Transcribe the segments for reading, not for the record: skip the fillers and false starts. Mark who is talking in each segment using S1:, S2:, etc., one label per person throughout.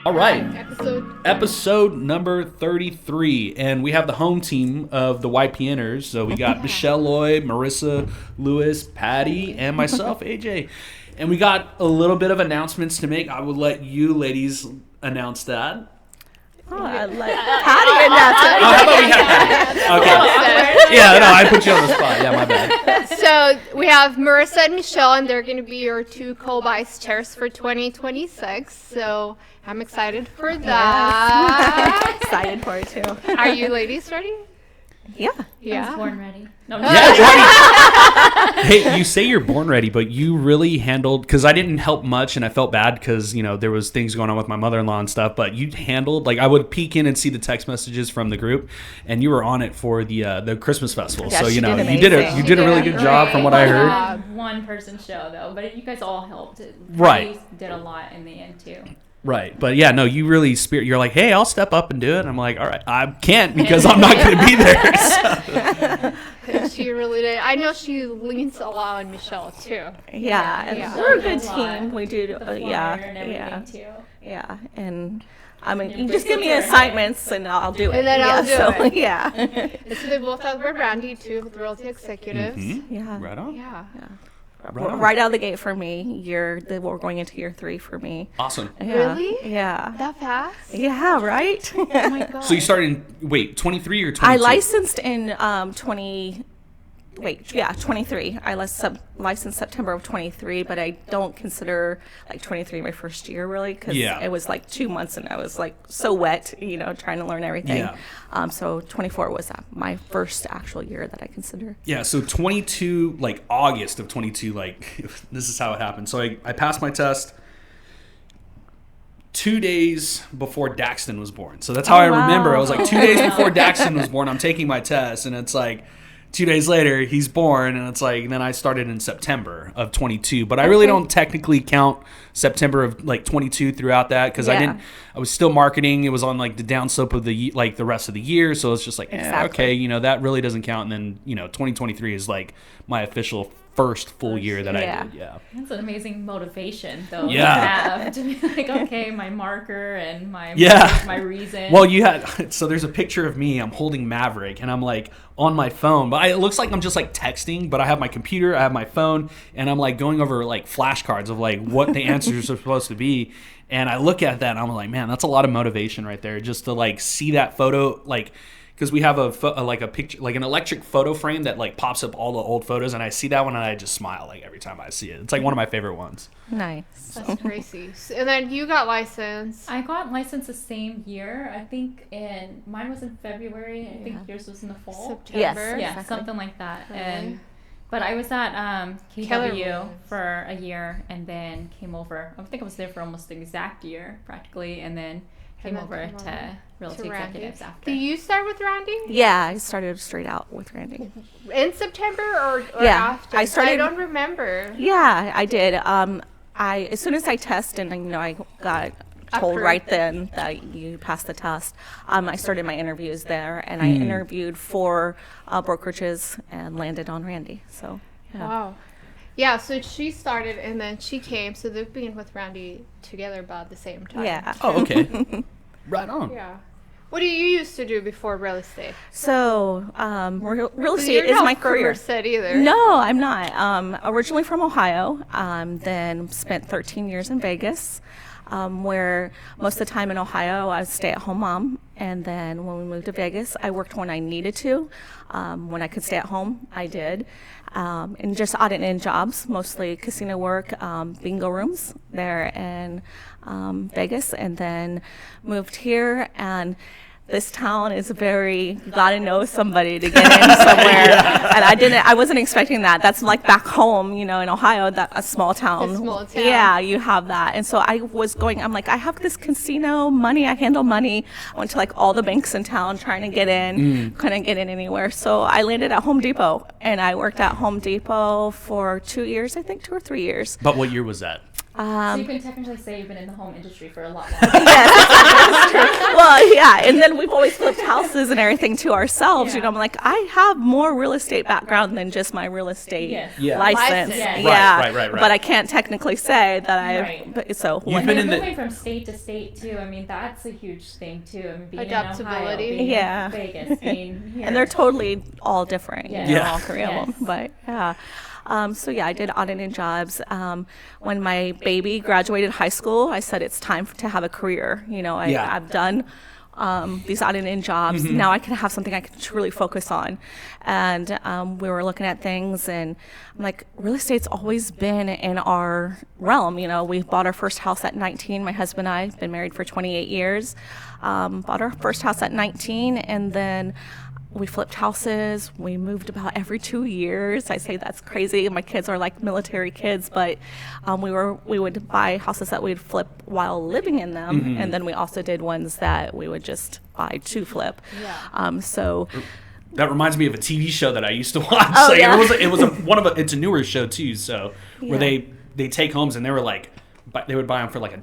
S1: All right. Episode number 33. And we have the home team of the YPNers. So we got Michelle Loy, Marisa Lewis, Patty, and myself, AJ. And we got a little bit of announcements to make. I will let you ladies announce that.
S2: Oh, I like Patty announce it.
S1: Oh, how about we have Patty? Okay. Yeah, no, I put you on the spot. Yeah, my bad.
S3: So we have Marisa and Michelle, and they're going to be your two co-vice chairs for 2026. So I'm excited for that.
S2: Excited for it too.
S3: Are you ladies ready?
S2: Yeah.
S4: I was born ready. No,
S1: Hey, you say you're born ready, but you really handled, because I didn't help much and I felt bad because, you know, there was things going on with my mother-in-law and stuff, but you handled, like, I would peek in and see the text messages from the group, and you were on it for the Christmas festival.
S2: Yeah,
S1: so, you know,
S2: you did
S1: a really good job from what I heard.
S4: One person show though, but you guys all helped.
S1: Right.
S4: You did a lot in the end too.
S1: Right. But yeah, no, you really you're like, hey, I'll step up and do it. And I'm like, all right, I can't because I'm not going to be there. So.
S3: She really did. I know she leans a lot on Michelle too.
S2: Yeah. And
S3: Yeah.
S2: we're a good team. We do.
S4: And everything too.
S2: Yeah. And I mean, you just give me assignments and I'll do it.
S3: And then I'll do it.
S2: Yeah.
S3: And so they both have with Randy too, with Royalty Executives.
S1: Mm-hmm.
S2: Yeah.
S1: Right on.
S3: Yeah.
S2: Right out of the gate for me. We're going into year 3 for me.
S1: Awesome.
S2: Yeah.
S3: Really?
S2: Yeah.
S3: That fast?
S2: Yeah. Right.
S3: Oh my god.
S1: So you started in, 23 or 22?
S2: I licensed in 23. I licensed September of 23, but I don't consider like 23 my first year really because it was like 2 months and I was like so wet, you know, trying to learn everything.
S1: Yeah.
S2: So 24 was my first actual year that I consider.
S1: Yeah, so 22, like August of 22, like this is how it happened. So I passed my test 2 days before Daxton was born. So that's how I remember. I was like 2 days before Daxton was born, I'm taking my test, and it's like 2 days later, he's born, and it's like, and then I started in September of 22. But I really don't technically count September of like 22 throughout that because I was still marketing. It was on like the downslope of the rest of the year. So it's just like, okay, you know, that really doesn't count. And then, you know, 2023 is like my official first full year that I did. Yeah.
S4: That's an amazing motivation though.
S1: Yeah.
S4: To have, to be like, okay, my marker and my reason.
S1: Well, so there's a picture of me, I'm holding Maverick and I'm like on my phone, but it looks like I'm just like texting, but I have my computer, I have my phone, and I'm like going over like flashcards of like what the answers are supposed to be. And I look at that and I'm like, man, that's a lot of motivation right there just to like see that photo, like, because we have a picture, like an electric photo frame that like pops up all the old photos, and I see that one and I just smile like every time I see it. It's like one of my favorite ones.
S2: Nice.
S3: That's crazy. And then you got licensed.
S4: I got licensed the same year. I think mine was in February. I think yours was in the fall.
S3: September.
S2: Yes.
S4: Yeah,
S2: Exactly.
S4: something like that.
S3: Okay.
S4: But I was at
S3: Keller
S4: KW
S3: Williams.
S4: for a year and then came over. I think I was there for almost the exact year practically, and then came over to Realty Executives after.
S3: Did you start with Randy?
S2: Yeah, I started straight out with Randy.
S3: In September or
S2: Yeah,
S3: after?
S2: I started-
S3: I don't remember.
S2: Yeah, I did. As soon as I tested, and you know, I got told
S3: Approved.
S2: right then that you passed the test. I started my interviews there, and I interviewed 4 brokerages and landed on Randy. So, yeah.
S3: Wow. Yeah, so she started and then she came. So they've been with Randy together about the same time.
S2: Yeah.
S1: Oh, okay. Right on.
S3: Yeah. What do you used to do before real estate?
S2: So, real
S3: 'Cause
S2: estate
S3: you're
S2: is
S3: not
S2: my
S3: from
S2: career.
S3: Merced either.
S2: No, I'm not. Originally from Ohio, then spent 13 years in Vegas, where most of the time in Ohio I was a stay-at-home mom. And then when we moved to Vegas, I worked when I needed to. When I could stay at home, I did. And just odd and end jobs, mostly casino work, bingo rooms there in Vegas. And then moved here, and this town is you gotta know somebody to get in somewhere. And I wasn't expecting that. That's like back home, you know, in Ohio, a small town.
S3: A small town.
S2: Yeah, you have that. And so I'm like, I have this casino money, I handle money. I went to like all the banks in town trying to get in, couldn't get in anywhere. So I landed at Home Depot, and I worked at Home Depot for 2 years, I think 2 or 3 years.
S1: But what year was that?
S4: So you can technically say you've been in the home industry for a lot longer.
S2: Yes, that's true. Well, yeah, and then we've always flipped houses and everything to ourselves.
S4: Yeah.
S2: You know, I'm like, I have more real estate background than just my real estate
S1: Yeah.
S2: license.
S3: License.
S2: Yeah,
S1: Right.
S2: But I can't technically say that I've.
S4: Right.
S2: But, so
S1: You've
S2: when-
S1: been in
S4: Moving from state to state too. I mean, that's a huge thing too. I mean, being in Ohio,
S3: Adaptability.
S4: being
S2: Yeah.
S4: in Vegas, being here.
S2: and they're totally all different.
S4: Yeah.
S2: You know,
S1: Yeah.
S2: all three of
S4: Yes.
S2: them. But yeah. So yeah, I did auditing jobs. When my baby graduated high school, I said it's time to have a career. You know,
S1: Yeah.
S2: I've done these auditing jobs. Now I can have something I can truly focus on. And we were looking at things, and I'm like, real estate's always been in our realm. You know, we bought our first house at 19. My husband and I have been married for 28 years. Bought our first house at 19, and then we flipped houses. We moved about every 2 years. I say that's crazy. My kids are like military kids, but we would buy houses that we'd flip while living in them, and then we also did ones that we would just buy to flip. So
S1: That reminds me of a TV show that I used to watch.
S2: Oh,
S1: Like,
S2: yeah.
S1: It's a newer show too. So where they take homes and they were like, they would buy them for like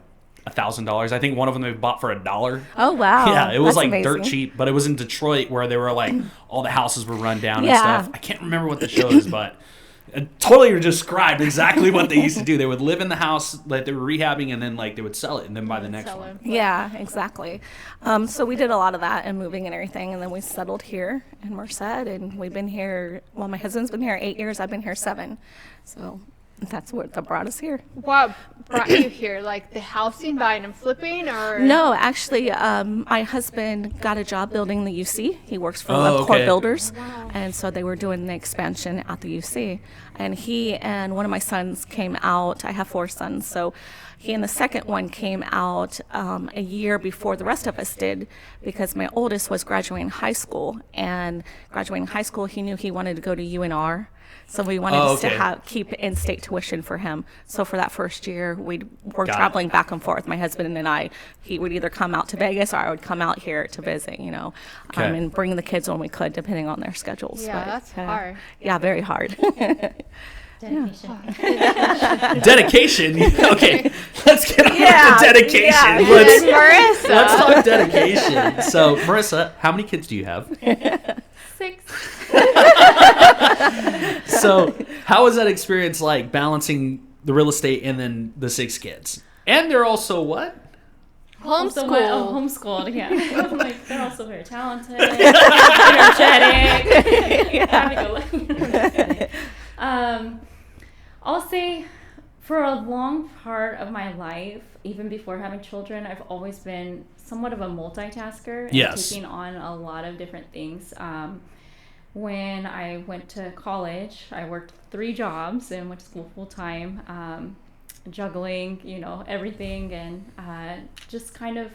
S1: $1,000. I think one of them they bought for $1.
S2: oh wow,
S1: Yeah, it was
S2: that's
S1: like
S2: amazing.
S1: dirt cheap, but it was in Detroit where they were like all the houses were run down
S2: Yeah.
S1: and stuff. I can't remember what the show is, but it totally described exactly what they used to do. They would live in the house that they were rehabbing, and then like they would sell it and then buy the next
S3: Sell
S1: one.
S3: it.
S2: Yeah, exactly. So we did a lot of that and moving and everything, and then we settled here in Merced, and we've been here. Well, my husband's been here 8 years. I've been here 7. So that's what brought us here.
S3: What brought you here? Like the housing, buying and flipping, or
S2: No, actually, my husband got a job building the UC. He works for
S1: Oh,
S2: Webcore
S1: okay.
S2: Builders, and so they were doing the expansion at the UC. And he and one of my sons came out. I have 4 sons, so he and the second one came out a year before the rest of us did, because my oldest was graduating high school. And graduating high school, he knew he wanted to go to UNR. So we wanted
S1: Oh,
S2: us to
S1: okay.
S2: keep in-state tuition for him. So for that first year, we were
S1: Got it.
S2: traveling back and forth. My husband and I, he would either come out to Vegas or I would come out here to visit, you know,
S1: Okay.
S2: and bring the kids when we could, depending on their schedules.
S3: Yeah, that's hard.
S2: Yeah, very hard.
S4: Dedication.
S1: Dedication. Okay, let's get on
S2: Yeah,
S1: to dedication.
S2: yeah.
S1: Let's,
S3: Marisa.
S1: let's talk dedication. So, Marissa, how many kids do you have?
S4: 6.
S1: So, how was that experience like balancing the real estate and then the 6 kids? And they're also what?
S4: Also,
S3: Homeschool.
S4: homeschooled, yeah. I'm like, they're also very talented, energetic. Happy-go-lucky. I'll say for a long part of my life, even before having children, I've always been somewhat of a multitasker and
S1: Yes.
S4: taking on a lot of different things. When I went to college, I worked 3 jobs and went to school full time, juggling, you know, everything, and just kind of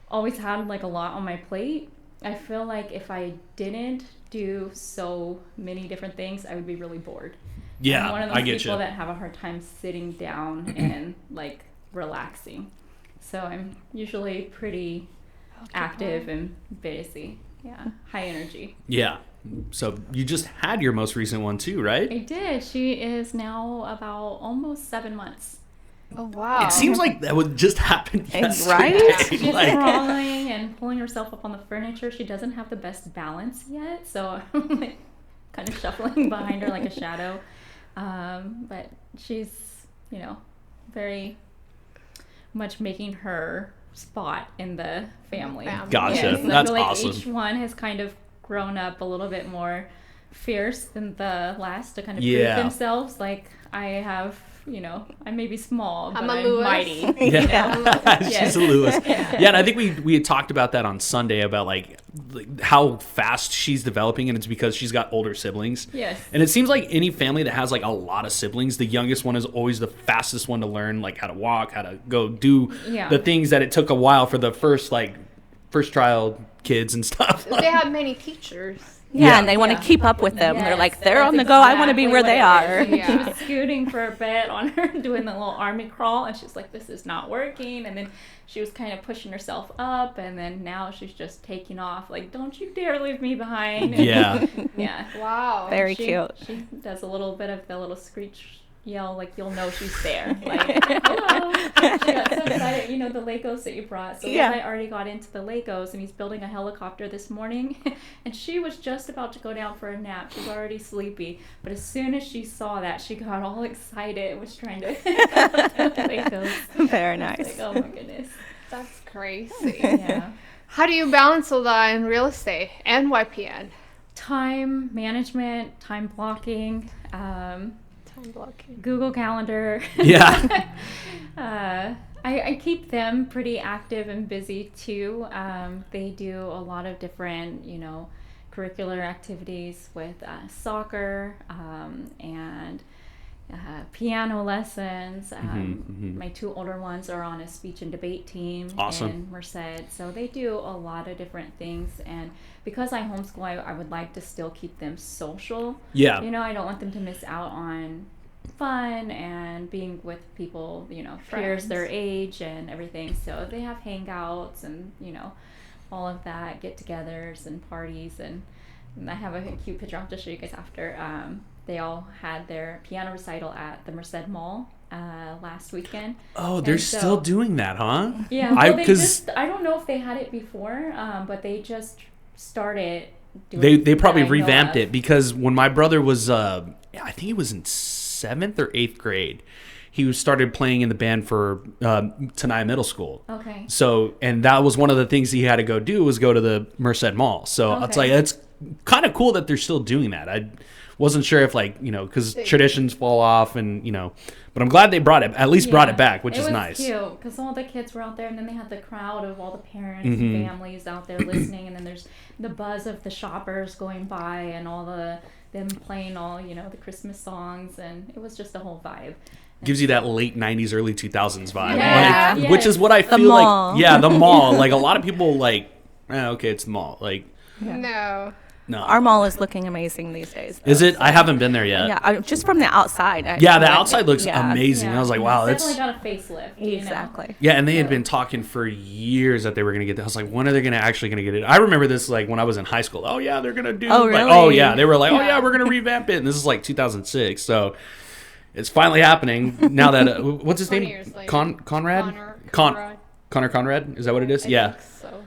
S4: always had like a lot on my plate. I feel like if I didn't do so many different things, I would be really bored.
S1: Yeah,
S4: I'm one of those
S1: I get
S4: people
S1: you.
S4: that have a hard time sitting down and like relaxing. So I'm usually pretty active and busy. Yeah, high energy.
S1: Yeah. So you just had your most recent one too, right?
S4: I did. She is now about almost 7 months.
S3: Oh wow.
S1: It seems like that would just happen yesterday.
S2: Right?
S4: She's
S1: Like,
S4: crawling and pulling herself up on the furniture. She doesn't have the best balance yet, so I'm like kind of shuffling behind her like a shadow. But she's, you know, very much making her spot in the family.
S1: Gotcha.
S4: Yes, I
S1: That's
S4: feel like
S1: awesome.
S4: each one has kind of grown up a little bit more fierce than the last to kind of
S1: Yeah.
S4: prove themselves. Like I have, you know, I may be small, but
S3: I'm a
S4: I'm
S3: Lewis.
S4: mighty.
S1: yeah.
S4: Yeah.
S1: She's a Lewis. Yeah, and I think we had talked about that on Sunday about like how fast she's developing, and it's because she's got older siblings.
S4: Yes.
S1: And it seems like any family that has like a lot of siblings, the youngest one is always the fastest one to learn like how to walk, how to go do
S4: Yeah.
S1: the things that it took a while for the first trial kids and stuff.
S3: They have many teachers.
S2: Yeah,
S1: Yeah.
S2: and they want to
S4: Yeah.
S2: keep up with them. They're
S4: Yes,
S2: like, they're
S4: that's
S2: on the go. I want to be
S4: exactly
S2: where
S4: what
S2: they
S4: it
S2: are.
S4: is. She
S3: Yeah.
S4: was scooting for a bit on her, doing the little army crawl, and she's like, this is not working. And then she was kind of pushing herself up, and then now she's just taking off. Like, don't you dare leave me behind.
S1: Yeah.
S4: Yeah.
S3: Wow.
S2: Very
S4: She-
S2: cute.
S4: She does a little bit of the little screech, yell, like you'll know she's there. Like, hello. She got so excited, you know, the Legos that you brought. So I already got into the Legos, and he's building a helicopter this morning. And she was just about to go down for a nap. She's already sleepy. But as soon as she saw that, she got all excited and was trying to Legos.
S2: Very nice.
S4: Like, oh my goodness.
S3: That's crazy.
S4: Yeah.
S3: How do you balance all that in real estate and YPN?
S4: Time management, time blocking,
S3: Time blocking.
S4: Google Calendar.
S1: Yeah.
S4: I keep them pretty active and busy too. They do a lot of different, you know, curricular activities with soccer and piano lessons. My two older ones are on a speech and debate team in Merced. So they do a lot of different things. And because I homeschool, I would like to still keep them social.
S1: Yeah.
S4: You know, I don't want them to miss out on fun and being with people, you know, peers their age and everything. So they have hangouts and, you know, all of that, get-togethers and parties. And I have a cute picture I'll have to show you guys after. They all had their piano recital at the Merced Mall last weekend.
S1: Oh, they're still doing that, huh?
S4: Yeah, well, I don't know if they had it before, but they just started doing
S1: They probably revamped it, because when my brother was, I think he was in 7th or 8th grade, he started playing in the band for Tenaya Middle School.
S4: Okay.
S1: So, and that was one of the things he had to go do, was go to the Merced Mall. So it's like, it's kind of cool that they're still doing that. I wasn't sure if, like, you know, because traditions fall off, and, you know, but I'm glad they brought it back, which is nice.
S4: It was cute because all the kids were out there, and then they had the crowd of all the parents and families out there listening, and then there's the buzz of the shoppers going by and all them playing all, you know, the Christmas songs, and it was just a whole vibe.
S1: Gives you that late 90s, early 2000s vibe,
S2: Yeah.
S1: like, which is what I feel
S2: mall.
S1: like. Yeah, the mall. Like, a lot of people like, okay, it's the mall. Like,
S3: No.
S1: no.
S2: Our mall is looking amazing these days, though.
S1: Is it? I haven't been there yet.
S2: Yeah, just from the outside.
S1: The outside looks amazing. I was like, wow,
S4: it's
S1: that's
S4: definitely got a facelift. You know?
S2: Exactly.
S1: yeah. And they had been talking for years that they were gonna get that. I was like, when are they actually gonna get it? I remember this, like, when I was in high school. Oh yeah, they're gonna do.
S2: Oh,
S1: like,
S2: really?
S1: oh yeah, they were like, oh yeah, we're gonna revamp it. And this is like 2006, so it's finally happening now that what's his
S3: 20
S1: name?
S3: years later.
S1: Conrad.
S3: Conrad.
S1: Connor Conrad. Is that what it is?
S3: I
S1: yeah.
S3: think so.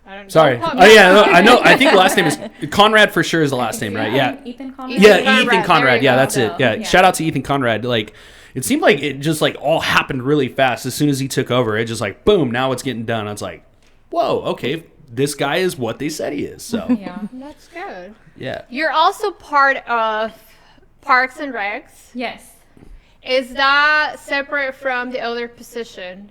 S3: I don't know.
S1: Sorry. Oh yeah, no, I know. I think the last name is Conrad for sure. Is the last name, right? Yeah.
S4: Ethan Conrad.
S1: Yeah,
S3: Conrad.
S1: Ethan
S3: There
S1: Conrad.
S3: you
S1: Yeah,
S3: go.
S1: that's it. Yeah. Shout out to Ethan Conrad. Like, it seemed like it just like all happened really fast. As soon as he took over, it just like boom. Now it's getting done. I was like, whoa. Okay, this guy is what they said he is. So
S4: Yeah.
S3: That's good.
S1: yeah.
S3: You're also part of Parks and Recs.
S4: Yes.
S3: Is that separate from the other position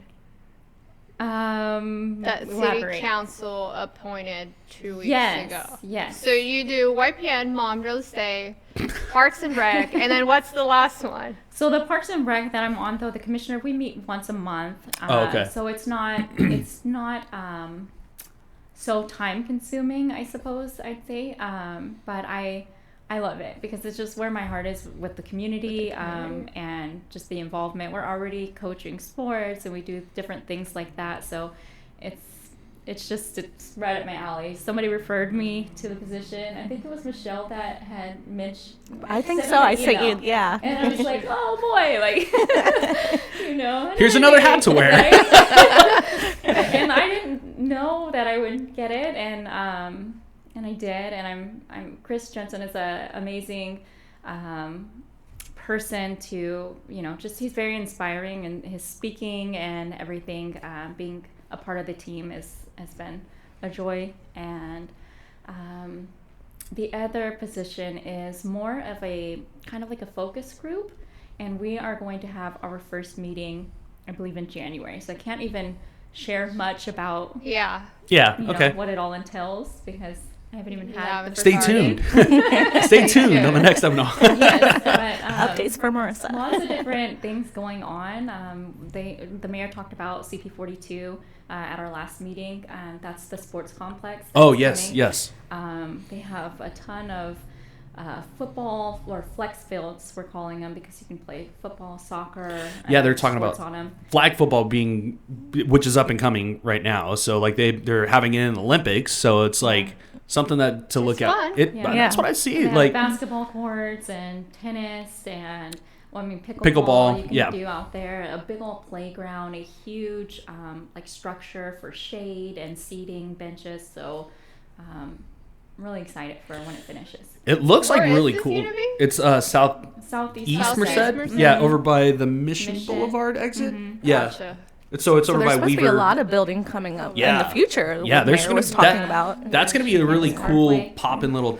S3: that City
S4: Elaborate.
S3: Council appointed 2 weeks
S4: Yes.
S3: ago?
S4: Yes.
S3: So you do YPN, Mom, Real Estate, Parks and Rec, and then what's the last one?
S4: So the Parks and Rec that I'm on, though, the commissioner, we meet once a month.
S1: Oh, okay.
S4: So it's not so time consuming, I suppose I'd say. But I love it because it's just where my heart is with the community, and just the involvement. We're already coaching sports and we do different things like that. So it's right up my alley. Somebody referred me to the position. I think it was Michelle that had Mitch.
S2: I think
S4: sent
S2: so.
S4: me
S2: I
S4: the
S2: sent
S4: email.
S2: you, yeah.
S4: And I was like, oh boy, like, you know.
S1: Here's another hat to wear.
S4: Right? And I didn't know that I would get it, and I did. And I'm Chris Jensen is a amazing person to, you know, just he's very inspiring, and his speaking and everything, being a part of the team has been a joy. And the other position is more of a kind of like a focus group, and we are going to have our first meeting, I believe, in January. So I can't even share much about
S3: Yeah.
S1: Yeah.
S4: you
S1: Okay.
S4: know, what it all entails because I haven't even had the first
S1: Stay
S4: meeting.
S1: tuned. Stay tuned on the next episode.
S4: Yes, but,
S2: Updates for Marisa.
S4: lots of different things going on. The mayor talked about CP42 at our last meeting. That's the sports complex.
S1: Oh
S4: that's
S1: yes,
S4: coming.
S1: yes.
S4: They have a ton of football or flex fields, we're calling them, because you can play football, soccer.
S1: Yeah, they're talking
S4: sports
S1: about
S4: on them.
S1: flag football which is up and coming right now. So like they're having it in the Olympics. So it's like something to look
S3: fun.
S1: at.
S4: Yeah.
S1: That's what I see.
S4: They have
S1: Like
S4: basketball courts and tennis and Well, I mean,
S1: Pickleball,
S4: you can
S1: yeah.
S4: do out there, a big old playground, a huge like structure for shade and seating, benches. So I'm really excited for when it finishes.
S1: It looks
S3: Where
S1: like
S3: is
S1: really
S3: this
S1: cool.
S3: university?
S1: It's
S4: Southeast
S1: East
S3: Merced?
S1: Merced? Yeah, over by the Mission
S4: Mission.
S1: Boulevard exit.
S4: Mm-hmm.
S1: Yeah.
S3: Gotcha.
S1: So it's
S2: So
S1: over
S2: there's
S1: by
S2: supposed
S1: Weaver.
S2: to be a lot of building coming up in
S1: Yeah.
S2: the future.
S1: Yeah,
S2: what
S1: there's
S2: Mayor
S1: gonna
S2: was
S1: be
S2: talking
S1: that-
S2: about.
S1: That's going to be a really
S4: Next
S1: cool
S4: Parkway.
S1: poppin' little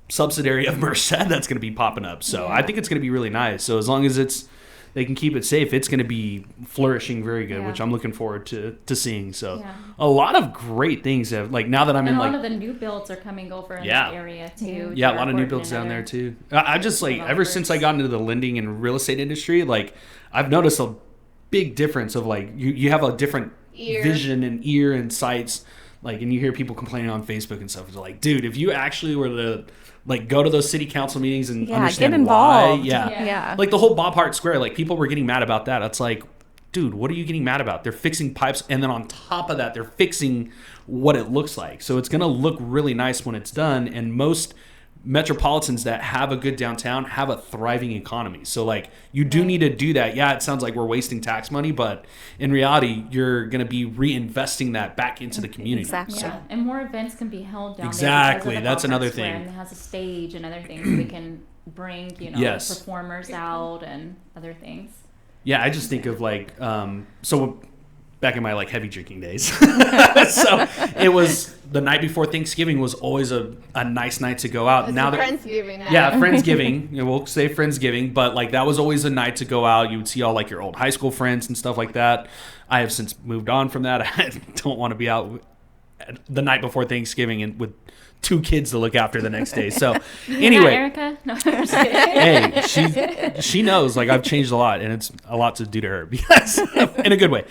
S1: subsidiary of Merced that's going to be popping up. So I think it's going to be really nice. So as long as they can keep it safe, it's going to be flourishing very good,
S4: Yeah.
S1: which I'm looking forward to seeing. So
S4: Yeah.
S1: a lot of great things have, like, now that I'm
S4: And
S1: in
S4: a lot
S1: like
S4: of the new builds are coming over in
S1: Yeah.
S4: that area too.
S1: yeah, a lot of new
S4: Dartford
S1: builds
S4: and
S1: down there
S4: other-
S1: too. I just like ever since I got into the lending and real estate industry, like I've noticed a big difference of like you have a different
S3: Ear.
S1: vision and ear and sights, like, and you hear people complaining on Facebook and stuff. It's like, dude, if you actually were to like go to those city council meetings and
S2: Yeah,
S1: understand
S2: get involved.
S1: why, yeah.
S2: Yeah.
S1: Like the whole Bob Hart Square, like people were getting mad about that. It's like, dude, what are you getting mad about? They're fixing pipes, and then on top of that, they're fixing what it looks like. So it's gonna look really nice when it's done. And most metropolitans that have a good downtown have a thriving economy. So like you do need to do that. Yeah, it sounds like we're wasting tax money, but in reality, you're gonna be reinvesting that back into the community.
S2: Exactly.
S1: So-
S4: Yeah, and more events can be held down
S1: Exactly,
S4: there.
S1: that's another
S4: Square,
S1: thing.
S4: and it has a stage and other things. So we can bring,
S1: Yes.
S4: performers out and other things.
S1: Yeah, I just think of like, so back in my like heavy drinking days. So it was the night before Thanksgiving was always a nice night to go out.
S3: It's
S1: Now
S3: a
S1: that
S3: Friendsgiving night.
S1: yeah, Friendsgiving, we'll say Friendsgiving, but like that was always a night to go out. You would see all like your old high school friends and stuff like that. I have since moved on from that. I don't want to be out the night before Thanksgiving and with 2 kids to look after the next day. So anyway,
S4: Erica? No, I'm just kidding.
S1: hey, she knows like I've changed a lot, and it's a lot to do to her because in a good way.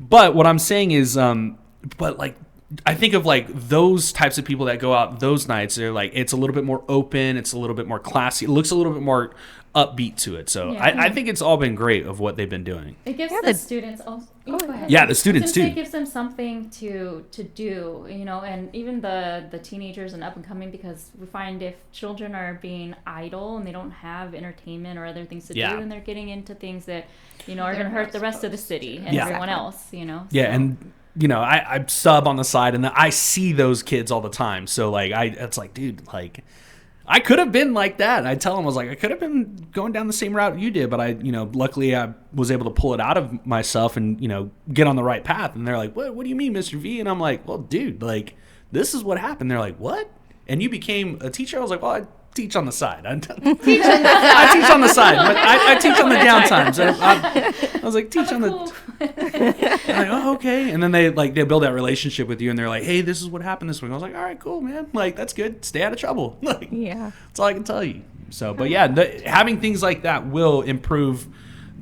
S1: But what I'm saying is, but like I think of like those types of people that go out those nights. They're like it's a little bit more open, it's a little bit more classy, it looks a little bit more upbeat to it. So
S4: Yeah.
S1: I think it's all been great of what they've been doing.
S4: It gives
S2: Yeah,
S4: the
S2: the-
S4: students. Oh, go ahead.
S1: Yeah, the students
S4: It
S1: too.
S4: gives them something to do, and even the teenagers and up and coming, because we find if children are being idle and they don't have entertainment or other things to
S1: Yeah.
S4: do, then they're getting into things that are going to hurt the rest of the city and
S1: Yeah.
S4: everyone else.
S1: Yeah,
S4: So-
S1: and I sub on the side, and I see those kids all the time. So like it's like, dude, like I could have been like that. And I tell them, I was like, I could have been going down the same route you did, but luckily I was able to pull it out of myself and get on the right path. And they're like, what do you mean, Mr. V? And I'm like, well, dude, like this is what happened. They're like, what? And you became a teacher? I was like, well, I teach on the side. I teach on the side, but I teach on the downtimes. I was like, teach on the. I'm like, oh, okay. And then they build that relationship with you, and they're like, hey, this is what happened this week. I was like, all right, cool, man. Like that's good. Stay out of trouble. Like
S2: Yeah.
S1: that's all I can tell you. So, but yeah, having things like that will improve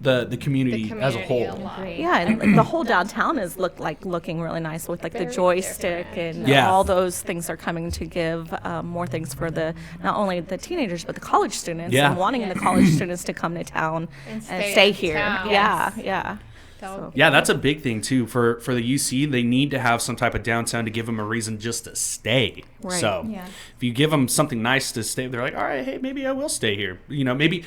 S1: the community as a whole.
S3: lot.
S4: Great.
S2: Yeah, and the whole downtown is looking really nice with like the
S3: Very
S2: joystick
S3: different.
S2: and
S1: Yeah.
S2: all those things are coming to give more things for not only the teenagers but the college students
S1: Yeah.
S2: and wanting the college students to come to town
S3: And
S2: and
S3: stay
S2: stay
S3: in
S2: here.
S3: town.
S2: Yeah,
S3: Yes.
S2: yeah.
S3: That would be
S1: Yeah, that's a big thing too for the UC. They need to have some type of downtown to give them a reason just to stay.
S2: Right.
S1: So
S4: Yeah.
S1: if you give them something nice to stay, they're like, all right, hey, maybe I will stay here. Maybe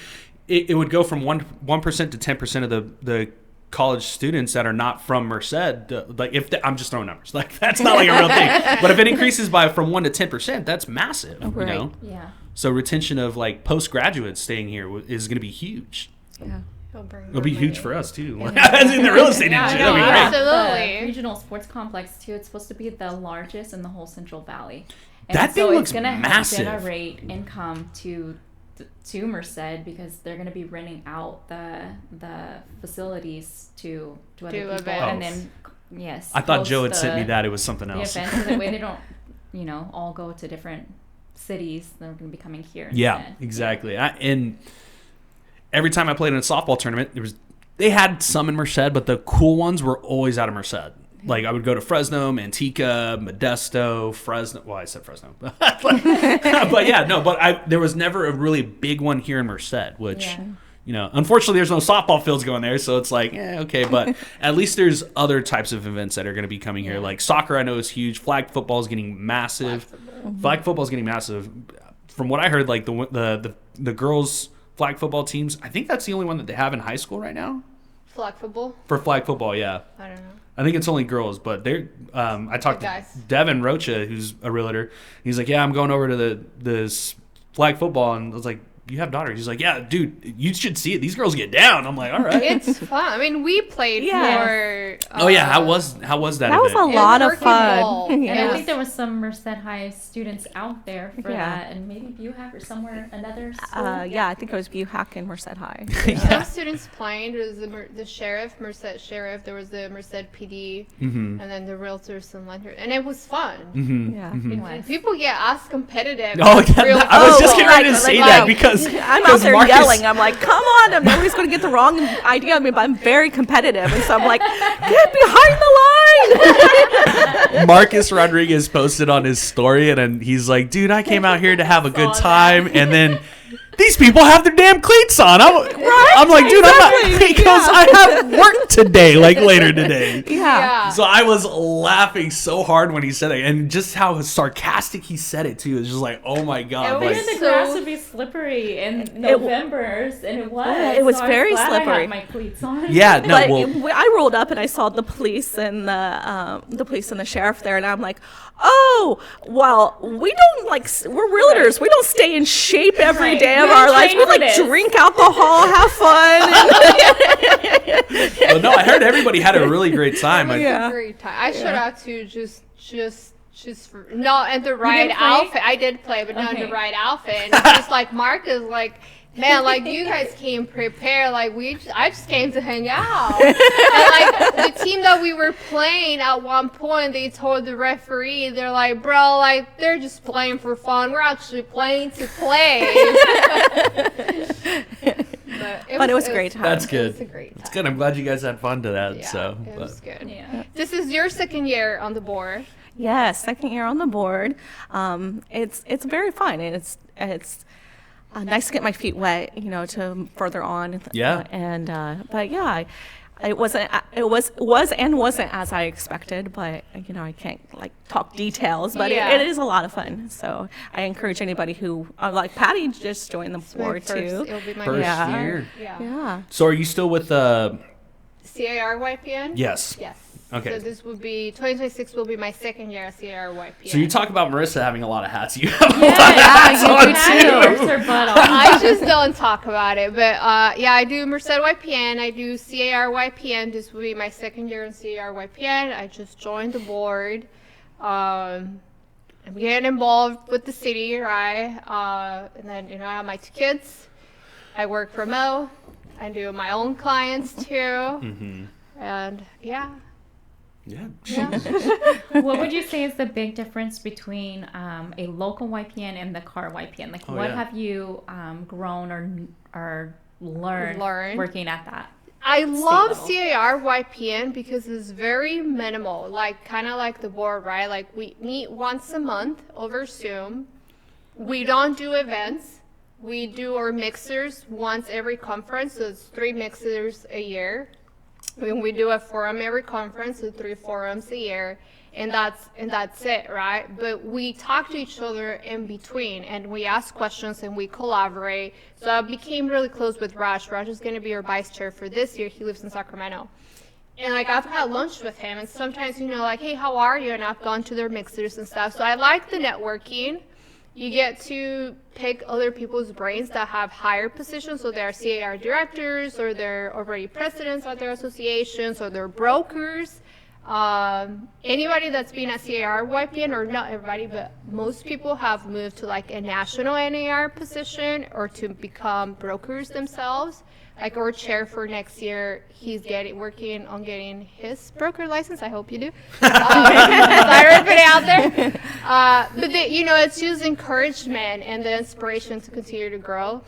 S1: it would go from 1% to 10% of the college students that are not from Merced. Like I'm just throwing numbers. Like that's not like a real thing. But if it increases from 1 to 10%, that's massive.
S2: Right.
S4: Yeah.
S1: So retention of like postgraduates staying here is going to be huge.
S2: Yeah.
S1: It'll be huge for us too. As in the real estate industry, that'll be
S3: no,
S1: great.
S3: absolutely.
S4: The regional sports complex too. It's supposed to be the largest in the whole Central Valley.
S1: That thing
S4: so
S1: looks
S4: it's gonna
S1: massive.
S4: help generate income to Merced because they're going to be renting out the facilities to other
S3: Do
S4: people,
S3: events.
S4: and then yes.
S1: I thought
S4: host
S1: Joe had sent me that. It was something
S4: The
S1: else.
S4: events, so that way they don't all go to different cities. They're going to be coming here.
S1: Yeah,
S4: instead.
S1: exactly. And every time I played in a softball tournament, they had some in Merced, but the cool ones were always out of Merced. Like I would go to Fresno, Manteca, Modesto, Fresno. Well, I said Fresno, but yeah, no. But there was never a really big one here in Merced, which unfortunately, there's no softball fields going there, so it's like, okay. But at least there's other types of events that are going to be coming here. Like soccer, I know is huge. Flag football is getting massive. Flag football is getting massive. From what I heard, like the girls flag football teams. I think that's the only one that they have in high school right now.
S3: Flag football?
S1: For flag football, yeah.
S3: I don't know.
S1: I think it's only girls, but they're. I talked to Devin Rocha, who's a realtor. He's like, yeah, I'm going over to this flag football, and I was like, you have daughters? He's like, yeah, dude, you should see it. These girls get down. I'm like, all right.
S3: It's fun. I mean, we played for.
S1: Oh yeah, how was that?
S2: That was
S1: event?
S2: a lot of fun.
S4: And
S2: Yeah.
S4: I think there was some Merced High students out there for that, and maybe Buhack or somewhere another school.
S2: Yeah, I think it was Buhack and Merced High.
S3: Some students playing. There was the sheriff, Merced sheriff. There was the Merced PD, and then the realtors and lenders, and it was fun.
S2: Yeah.
S3: And people get us competitive.
S1: Oh, yeah, I was just getting ready to say that because
S2: I'm out there yelling. I'm like, come on! Nobody's going to get the wrong idea. I mean, but I'm very competitive, and so I'm like, get behind the line.
S1: Marcus Rodriguez posted on his story, and then he's like, dude, I came out here to have a good time, and then these people have their damn cleats on. I'm like, dude, I'm not, because I have work today, like later today.
S2: Yeah.
S1: So I was laughing so hard when he said it, and just how sarcastic he said it too. It's just like, oh my god!
S4: I
S1: Like,
S4: figured the grass would be slippery in November, and it was.
S2: Yeah, it was
S4: so
S2: very
S4: I was glad
S2: slippery.
S4: I had my cleats on.
S1: yeah, no,
S2: But
S1: well,
S2: I rolled up and I saw the police and the police and the sheriff there, and I'm like, oh, well, we don't we're realtors. We don't stay in shape every day of
S4: We
S2: our
S4: don't
S2: lives.
S4: train
S2: We
S4: for this.
S2: drink alcohol, have fun.
S1: well, no, I heard everybody had a really great time.
S2: Yeah.
S3: A great time. I showed out to just for, not in the right
S4: didn't play?
S3: outfit. I did play, but not in the
S4: Okay.
S3: right outfit. And it's just like Marcus, like, man, like you guys came prepared. Like I just came to hang out. And like the team that we were playing at one point, they told the referee, they're like, bro, like they're just playing for fun. We're actually playing to play. But
S2: it was a great time.
S1: That's good.
S3: It was a great time.
S1: It's good. I'm glad you guys had fun to that.
S3: Yeah,
S1: So,
S3: it
S1: but-
S3: was good.
S4: Yeah.
S3: This is your second year on the board.
S2: Yes, second year on the board. It's very fun. It's nice to get my feet wet, to further on.
S1: Yeah.
S2: But yeah, it wasn't as I expected, but I can't talk details, but
S3: Yeah.
S2: it is a lot of fun. So I encourage anybody who like Patty just joined the board too.
S3: It'll be my
S1: First
S2: Yeah.
S1: year.
S2: Yeah.
S1: So, are you still with
S3: CARYPN?
S1: Yes.
S3: Yes.
S1: Okay.
S3: So this would be 2026 will be my second year at CARYPN.
S1: So you talk about Marisa having a lot of hats. You have a lot of
S4: Yeah,
S1: hats
S4: you
S1: on
S4: can
S1: too.
S4: her butt off.
S3: I just don't talk about it, but yeah, I do Merced YPN, I do CARYPN. This will be my second year in CARYPN. I just joined the board. I'm getting involved with the city, right? And then I have my 2 kids. I work remote. I do my own clients too, and yeah.
S1: Yeah.
S4: What would you say is the big difference between a local YPN and the car YPN? Like, what
S1: yeah.
S4: have you grown or learned working at that?
S3: I love
S4: level.
S3: CARYPN because it's very minimal, like kind of like the board, right? Like we meet once a month over Zoom. We don't do events. We do our mixers once every conference, so it's 3 mixers a year. We do a forum every conference, so 3 forums a year, and that's it, right? But we talk to each other in between, and we ask questions and we collaborate. So I became really close with Raj. Raj is going to be our vice chair for this year. He lives in Sacramento. And I've had lunch with him, and sometimes, hey, how are you? And I've gone to their mixers and stuff. So I like the networking. You get to pick other people's brains that have higher positions, so they're CAR directors, or they're already presidents of their associations, or they're brokers. Anybody that's been at CARYPN, or not everybody, but most people have moved to a national NAR position or to become brokers themselves. Like our chair for next year, he's working on getting his broker license. I hope you do. I put it out there. But it's just encouragement and the inspiration to continue to grow.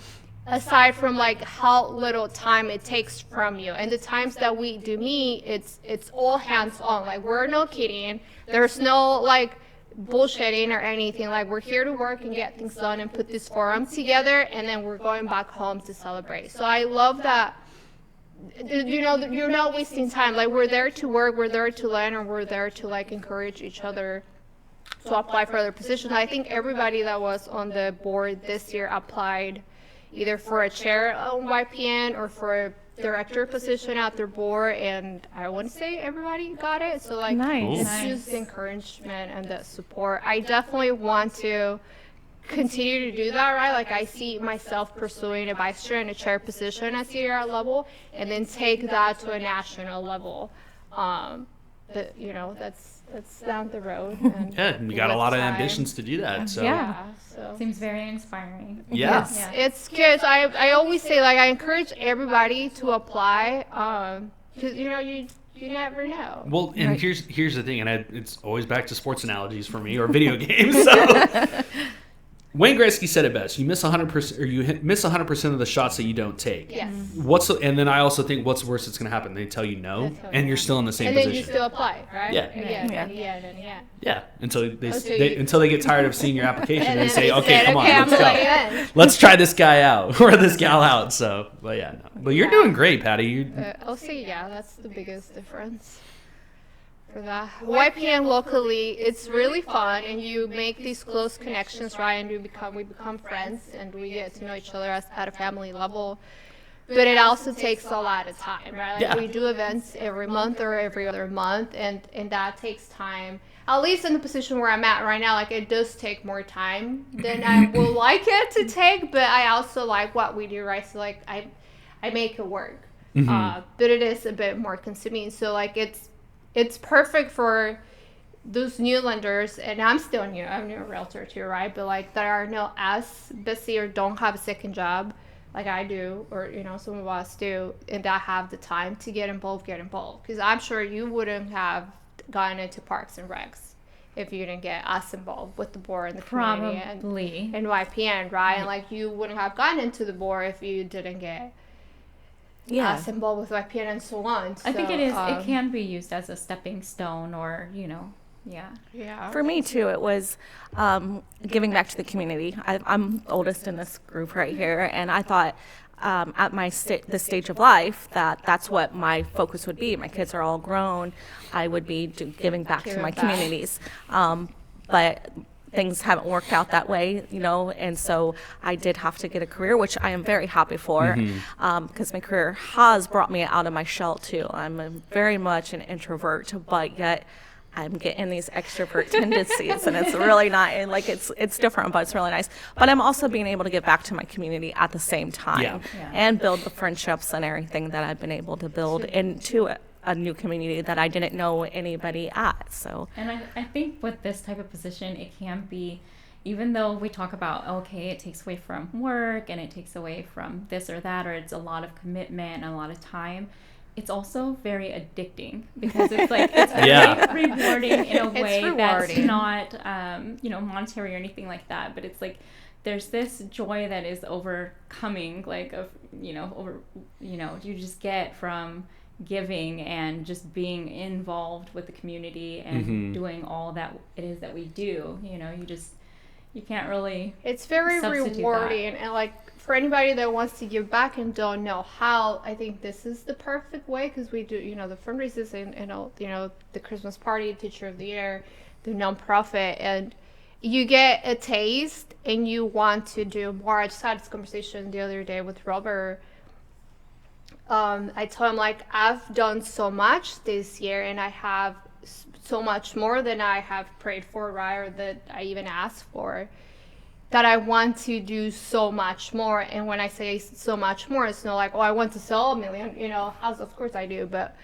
S3: Aside from how little time it takes from you, and the times that we do meet, it's all hands on. We're no kidding. There's no bullshitting or anything. We're here to work and get things done and put this forum together, and then we're going back home to celebrate. So I love that. You're not wasting time. We're there to work, we're there to learn, and we're there to encourage each other to apply for other positions. I think everybody that was on the board this year applied either for a chair on YPN or for a director position at their board, and I wouldn't say everybody got it. So like,
S2: Nice.
S3: it's
S4: Nice.
S3: just the encouragement and the support. I definitely want to continue to do that, right? Like I see myself pursuing a vice chair and a chair position at senior level, and then take that to a national level. But you know, that's down the road. And
S1: Yeah, we got a
S3: with
S1: lot of
S3: time.
S1: ambitions to do that. So
S2: Yeah.
S3: So
S4: Seems very inspiring.
S1: yeah.
S4: Yeah.
S3: it's good. I always say, like, I encourage everybody to apply, because you know, you never know.
S1: Well, and here's the thing, and it's always back to sports analogies for me, or video games. So Wayne Gretzky said it best: you miss 100%, or you miss 100% of the shots that you don't take.
S3: Yes.
S1: And then I also think, what's worse that's going to happen? They tell you no,
S3: They tell
S1: and
S3: you
S1: you're
S3: no.
S1: still in the same
S3: And then
S1: position.
S3: you still apply, right?
S1: Yeah.
S3: Again,
S2: Yeah.
S3: and again, and again.
S1: Yeah, until
S3: Until
S1: they get tired of seeing your application and they
S3: then
S1: say,
S3: they
S1: okay,
S3: said,
S1: come on,
S3: okay, I'm
S1: let's
S3: gonna
S1: go.
S3: let you in.
S1: Let's try this guy out or this gal out. So, but yeah, no. But you're doing great, Patty. You
S3: I'll say, yeah, that's the biggest difference. For that YPN locally, it's really fun, and you make these close connections, right? And we become friends, and we get to know each other at a family level. But it also takes a lot of time, right? Like
S1: Yeah.
S3: we do events every month or every other month, and that takes time. At least in the position where I'm at right now, like it does take more time than I would like it to take. But I also like what we do, right? So like I make it work, but it is a bit more consuming. So like it's perfect for those new lenders, and I'm still new. I'm a new realtor too, right? But like that are not as busy or don't have a second job like I do, or you know, some of us do, and that have the time to get involved. Because I'm sure you wouldn't have gotten into Parks and Recs if you didn't get us involved with the board and the community
S4: Probably.
S3: and YPN, right? And like you wouldn't have gotten into the board if you didn't get us involved with YPN and so on.
S4: I think
S3: So,
S4: it is. It can be used as a stepping stone, or
S3: Yeah.
S2: For me too, it was giving back to the community. I'm oldest in this group right here, and I thought at this stage of life that's what my focus would be. My kids are all grown. I would be giving back to
S3: Giving
S2: my
S3: back.
S2: communities, but things haven't worked out that way, you know, and so I did have to get a career, which I am very happy for, because my career has brought me out of my shell too. I'm very much an introvert, but yet I'm getting these extrovert tendencies, and it's really not, and like it's different, but it's really nice. But I'm also being able to give back to my community at the same time,
S1: Yeah.
S2: and build the friendships and everything that I've been able to build into a new community that I didn't know anybody at. So,
S4: And I think with this type of position, it can be, even though we talk about, okay, it takes away from work and it takes away from this or that, or it's a lot of commitment and a lot of time, it's also very addicting, because it's like, it's
S1: Yeah.
S4: very rewarding in a way that's
S3: rewarding.
S4: not, monetary or anything like that. But it's like, there's this joy that is overcoming, like, you just get from giving and just being involved with the community and doing all that it is that we do. You can't really.
S3: It's very
S4: substitute
S3: rewarding, and like for anybody that wants to give back and don't know how, I think this is the perfect way, because we do, the fundraisers and the Christmas party, Teacher of the Year, the nonprofit, and you get a taste and you want to do more. I just had this conversation the other day with Robert. I told him, like, I've done so much this year, and I have so much more than I have prayed for, right, or that I even asked for, that I want to do so much more. And when I say so much more, it's not like, oh, I want to sell 1 million, houses. Of course I do, but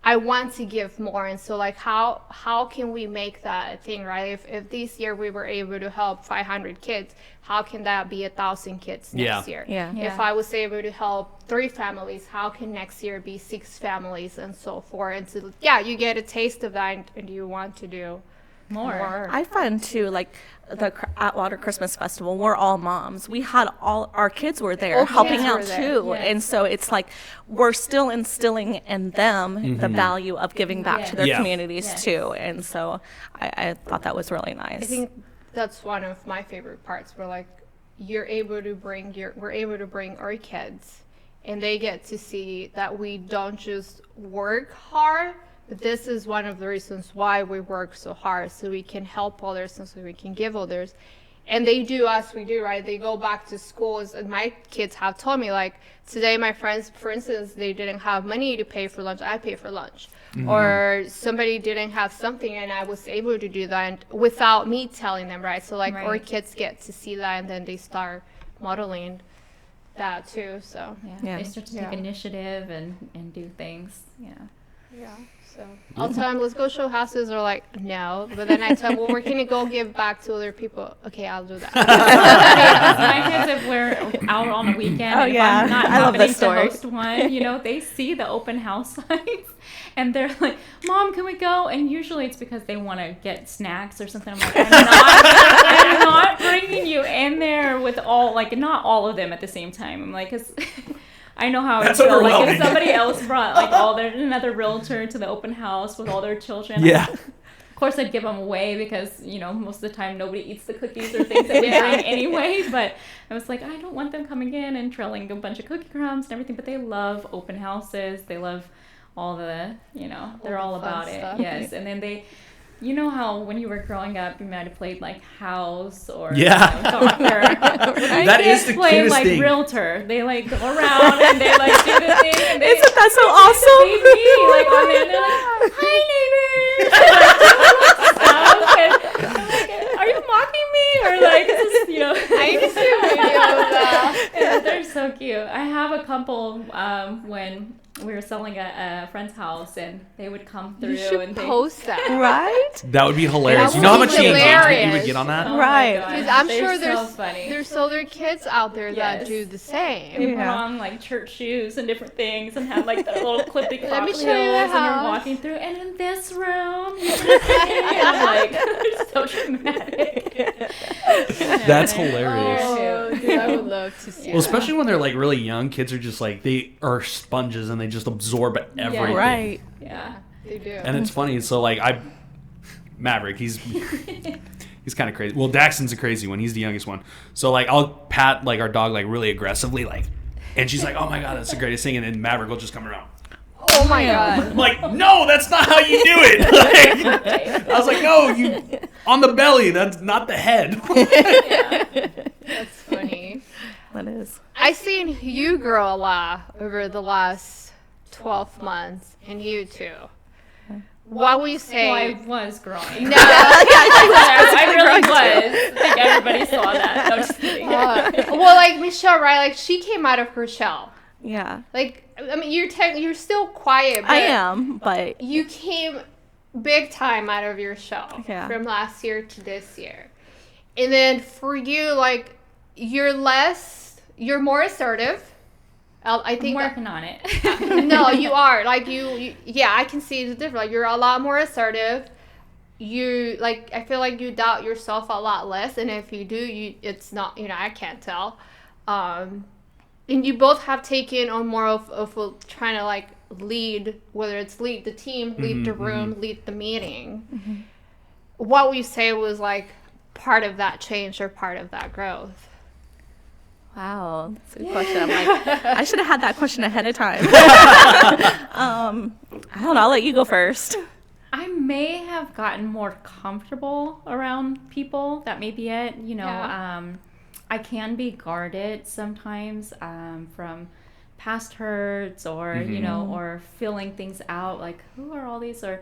S3: I want to give more. And so, like, how can we make that a thing, right? If this year we were able to help 500 kids, how can that be 1,000 kids next year?
S2: Yeah.
S3: If I was able to help 3 families, how can next year be 6 families, and so forth? And so, yeah, you get a taste of that, and you want to do more.
S2: I find too, like the Atwater Christmas Festival, we're all moms. We had all our kids were there
S3: All
S2: helping
S3: kids
S2: out
S3: were there,
S2: too,
S4: yes.
S2: and so it's like we're still instilling in them the value of giving back to their
S1: Yeah.
S2: communities
S4: Yes.
S2: too. And so I thought that was really nice.
S3: I think that's one of my favorite parts, where like we're able to bring our kids, and they get to see that we don't just work hard, but this is one of the reasons why we work so hard, so we can help others and so we can give others. And they do as we do, right? They go back to schools, and my kids have told me, like, today my friends, for instance, they didn't have money to pay for lunch. I pay for lunch. Or somebody didn't have something, and I was able to do that and without me telling them, right? So, like, our kids get to see that, and then they start modeling that too. So
S4: they start to take initiative and do things. Yeah.
S3: So I'll tell them, let's go show houses, or like, no. But then I tell them, well, we're going to go give back to other people. Okay, I'll do that.
S4: My kids, if we're out on a weekend, and if I'm not happening to host one, you know, they see the open house signs, and they're like, Mom, can we go? And usually it's because they want to get snacks or something. I'm like, I'm not bringing you in there with all, like, not all of them at the same time. I'm like, 'cause I know how it's like if somebody else brought like another realtor to the open house with all their children.
S1: Yeah.
S4: Of course, I'd give them away because, you know, most of the time nobody eats the cookies or things that we bring anyway. But I was like, I don't want them coming in and trailing a bunch of cookie crumbs and everything. But they love open houses. They love all the, you know, they're all about it. Yes. And then they, you know how when you were growing up, you might have played like house or doctor.
S1: That is the cutest
S4: like
S1: thing.
S4: Realtor. They like go around and they like do the thing. And they,
S2: Isn't that so awesome?
S4: Like on there, and they're like, hi neighbors. And, like, are you mocking me or like this is, you know?
S3: I used to video that.
S4: Yeah, they're so cute. I have a couple when we were selling a friend's house, and they would come through.
S3: You should
S4: and
S3: post that.
S2: Right?
S1: That would be hilarious.
S3: That
S1: You know how
S3: would
S1: much
S3: be
S1: engagement you would
S3: hilarious.
S1: get on that?
S4: Oh
S2: Right.
S3: Because I'm sure
S4: so funny.
S3: there's other kids out there that do the same.
S4: They put on like church shoes and different things and have like the little clippy
S3: Let me
S4: cocktails,
S3: show you the
S4: and you're
S3: house.
S4: walking through, and in this room, you can see, and like it's so dramatic.
S1: That's hilarious.
S3: Oh, dude, I would love to see
S1: Well, especially when they're like really young, kids are just like, they are sponges and they just absorb everything.
S2: Right.
S4: Yeah.
S3: They do.
S1: And it's funny. So like Maverick, he's kind of crazy. Well, Daxton's a crazy one. He's the youngest one. So like I'll pat like our dog like really aggressively, like, and she's like, oh my God, that's the greatest thing. And then Maverick will just come around.
S3: Oh my God.
S1: I'm like, no, that's not how you do it. Like, I was like, no, you on the belly. That's not the head.
S3: That's funny.
S2: That is.
S3: I've seen you grow a lot over the last 12 months, and you too. What would you say?
S4: Well, I was growing.
S3: No.
S4: I really was. I think everybody saw that. No, just kidding.
S3: Well, like Michelle, right? Like she came out of her shell.
S2: Yeah.
S3: Like, I mean, you're still quiet. But
S2: I am, but
S3: you came big time out of your shell from last year to this year. And then for you, like, you're more assertive. I think
S4: I'm working on it.
S3: no, you are. Like, yeah, I can see the difference. Like, you're a lot more assertive. You, like, I feel like you doubt yourself a lot less. And if you do, it's not, I can't tell. And you both have taken on more of trying to, like, lead, whether it's lead the team, lead the room, lead the meeting. Mm-hmm. What would you say was, like, part of that change or part of that growth?
S2: wow, that's a good question. I'm like, I should have had that question ahead of time. I don't know. I'll let you go first.
S4: I may have gotten more comfortable around people. That may be it. I can be guarded sometimes from past hurts or, or filling things out. Like, who are all these? Or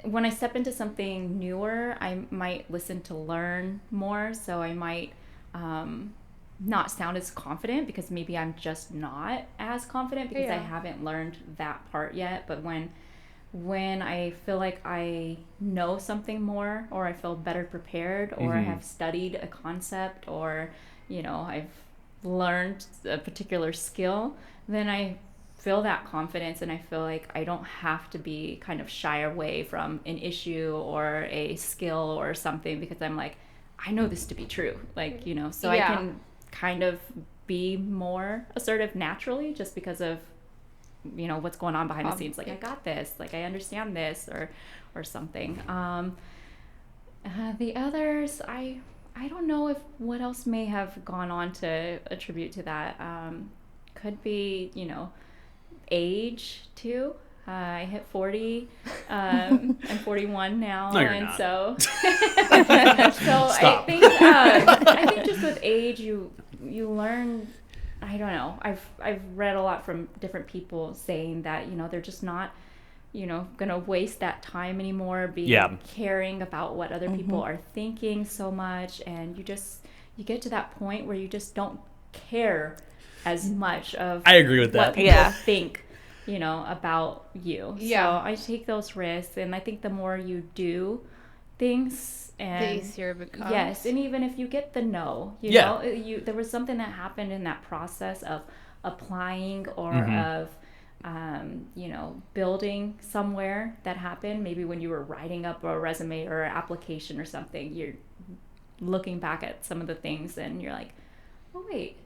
S4: when I step into something newer, I might listen to learn more. So I might not sound as confident because maybe I'm just not as confident because I haven't learned that part yet. But when I feel like I know something more, or I feel better prepared, or I have studied a concept, or I've learned a particular skill, then I feel that confidence, and I feel like I don't have to be kind of shy away from an issue or a skill or something, because I'm like, I know this to be true, so I can kind of be more assertive naturally just because of what's going on behind the scenes. Like, I got this, like, I understand this, or something. The others, I don't know if what else may have gone on to attribute to that. Could be, age too. I hit 40. I'm 41 now,
S1: No, you're
S4: and
S1: not.
S4: so
S1: Stop.
S4: I think just with age, you learn. I don't know. I've read a lot from different people saying that they're just not gonna waste that time anymore being caring about what other people are thinking so much, and you get to that point where you just don't care as much of
S1: I agree with that.
S4: what people think about you.
S3: Yeah.
S4: So I take those risks, and I think the more you do things, and
S3: The easier it becomes.
S4: yes, and even if you get the no,
S1: Yeah.
S4: there was something that happened in that process of applying or of building somewhere that happened. Maybe when you were writing up a resume or an application or something, you're looking back at some of the things and you're like, oh wait,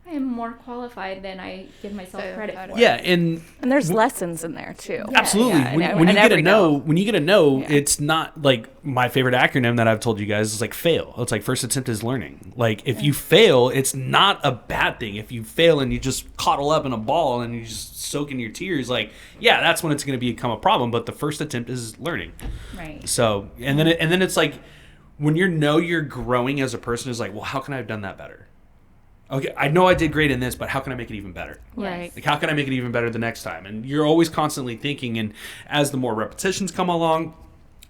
S4: I am more qualified than I give myself credit for.
S1: Yeah, and
S2: there's lessons in there too.
S1: absolutely.
S2: Yeah,
S1: When you
S2: and
S1: get a
S2: every
S1: no, when you get a no,
S2: Yeah.
S1: it's not like my favorite acronym that I've told you guys is like fail. It's like first attempt is learning. Like if you fail, it's not a bad thing. If you fail and you just coddle up in a ball and you just soak in your tears, like yeah, that's when it's going to become a problem. But the first attempt is learning.
S4: Right.
S1: So and then it's like when you're growing as a person, is like, well, how can I have done that better? Okay, I know I did great in this, but how can I make it even better?
S2: Right.
S1: Like, how can I make it even better the next time? And you're always constantly thinking, and as the more repetitions come along,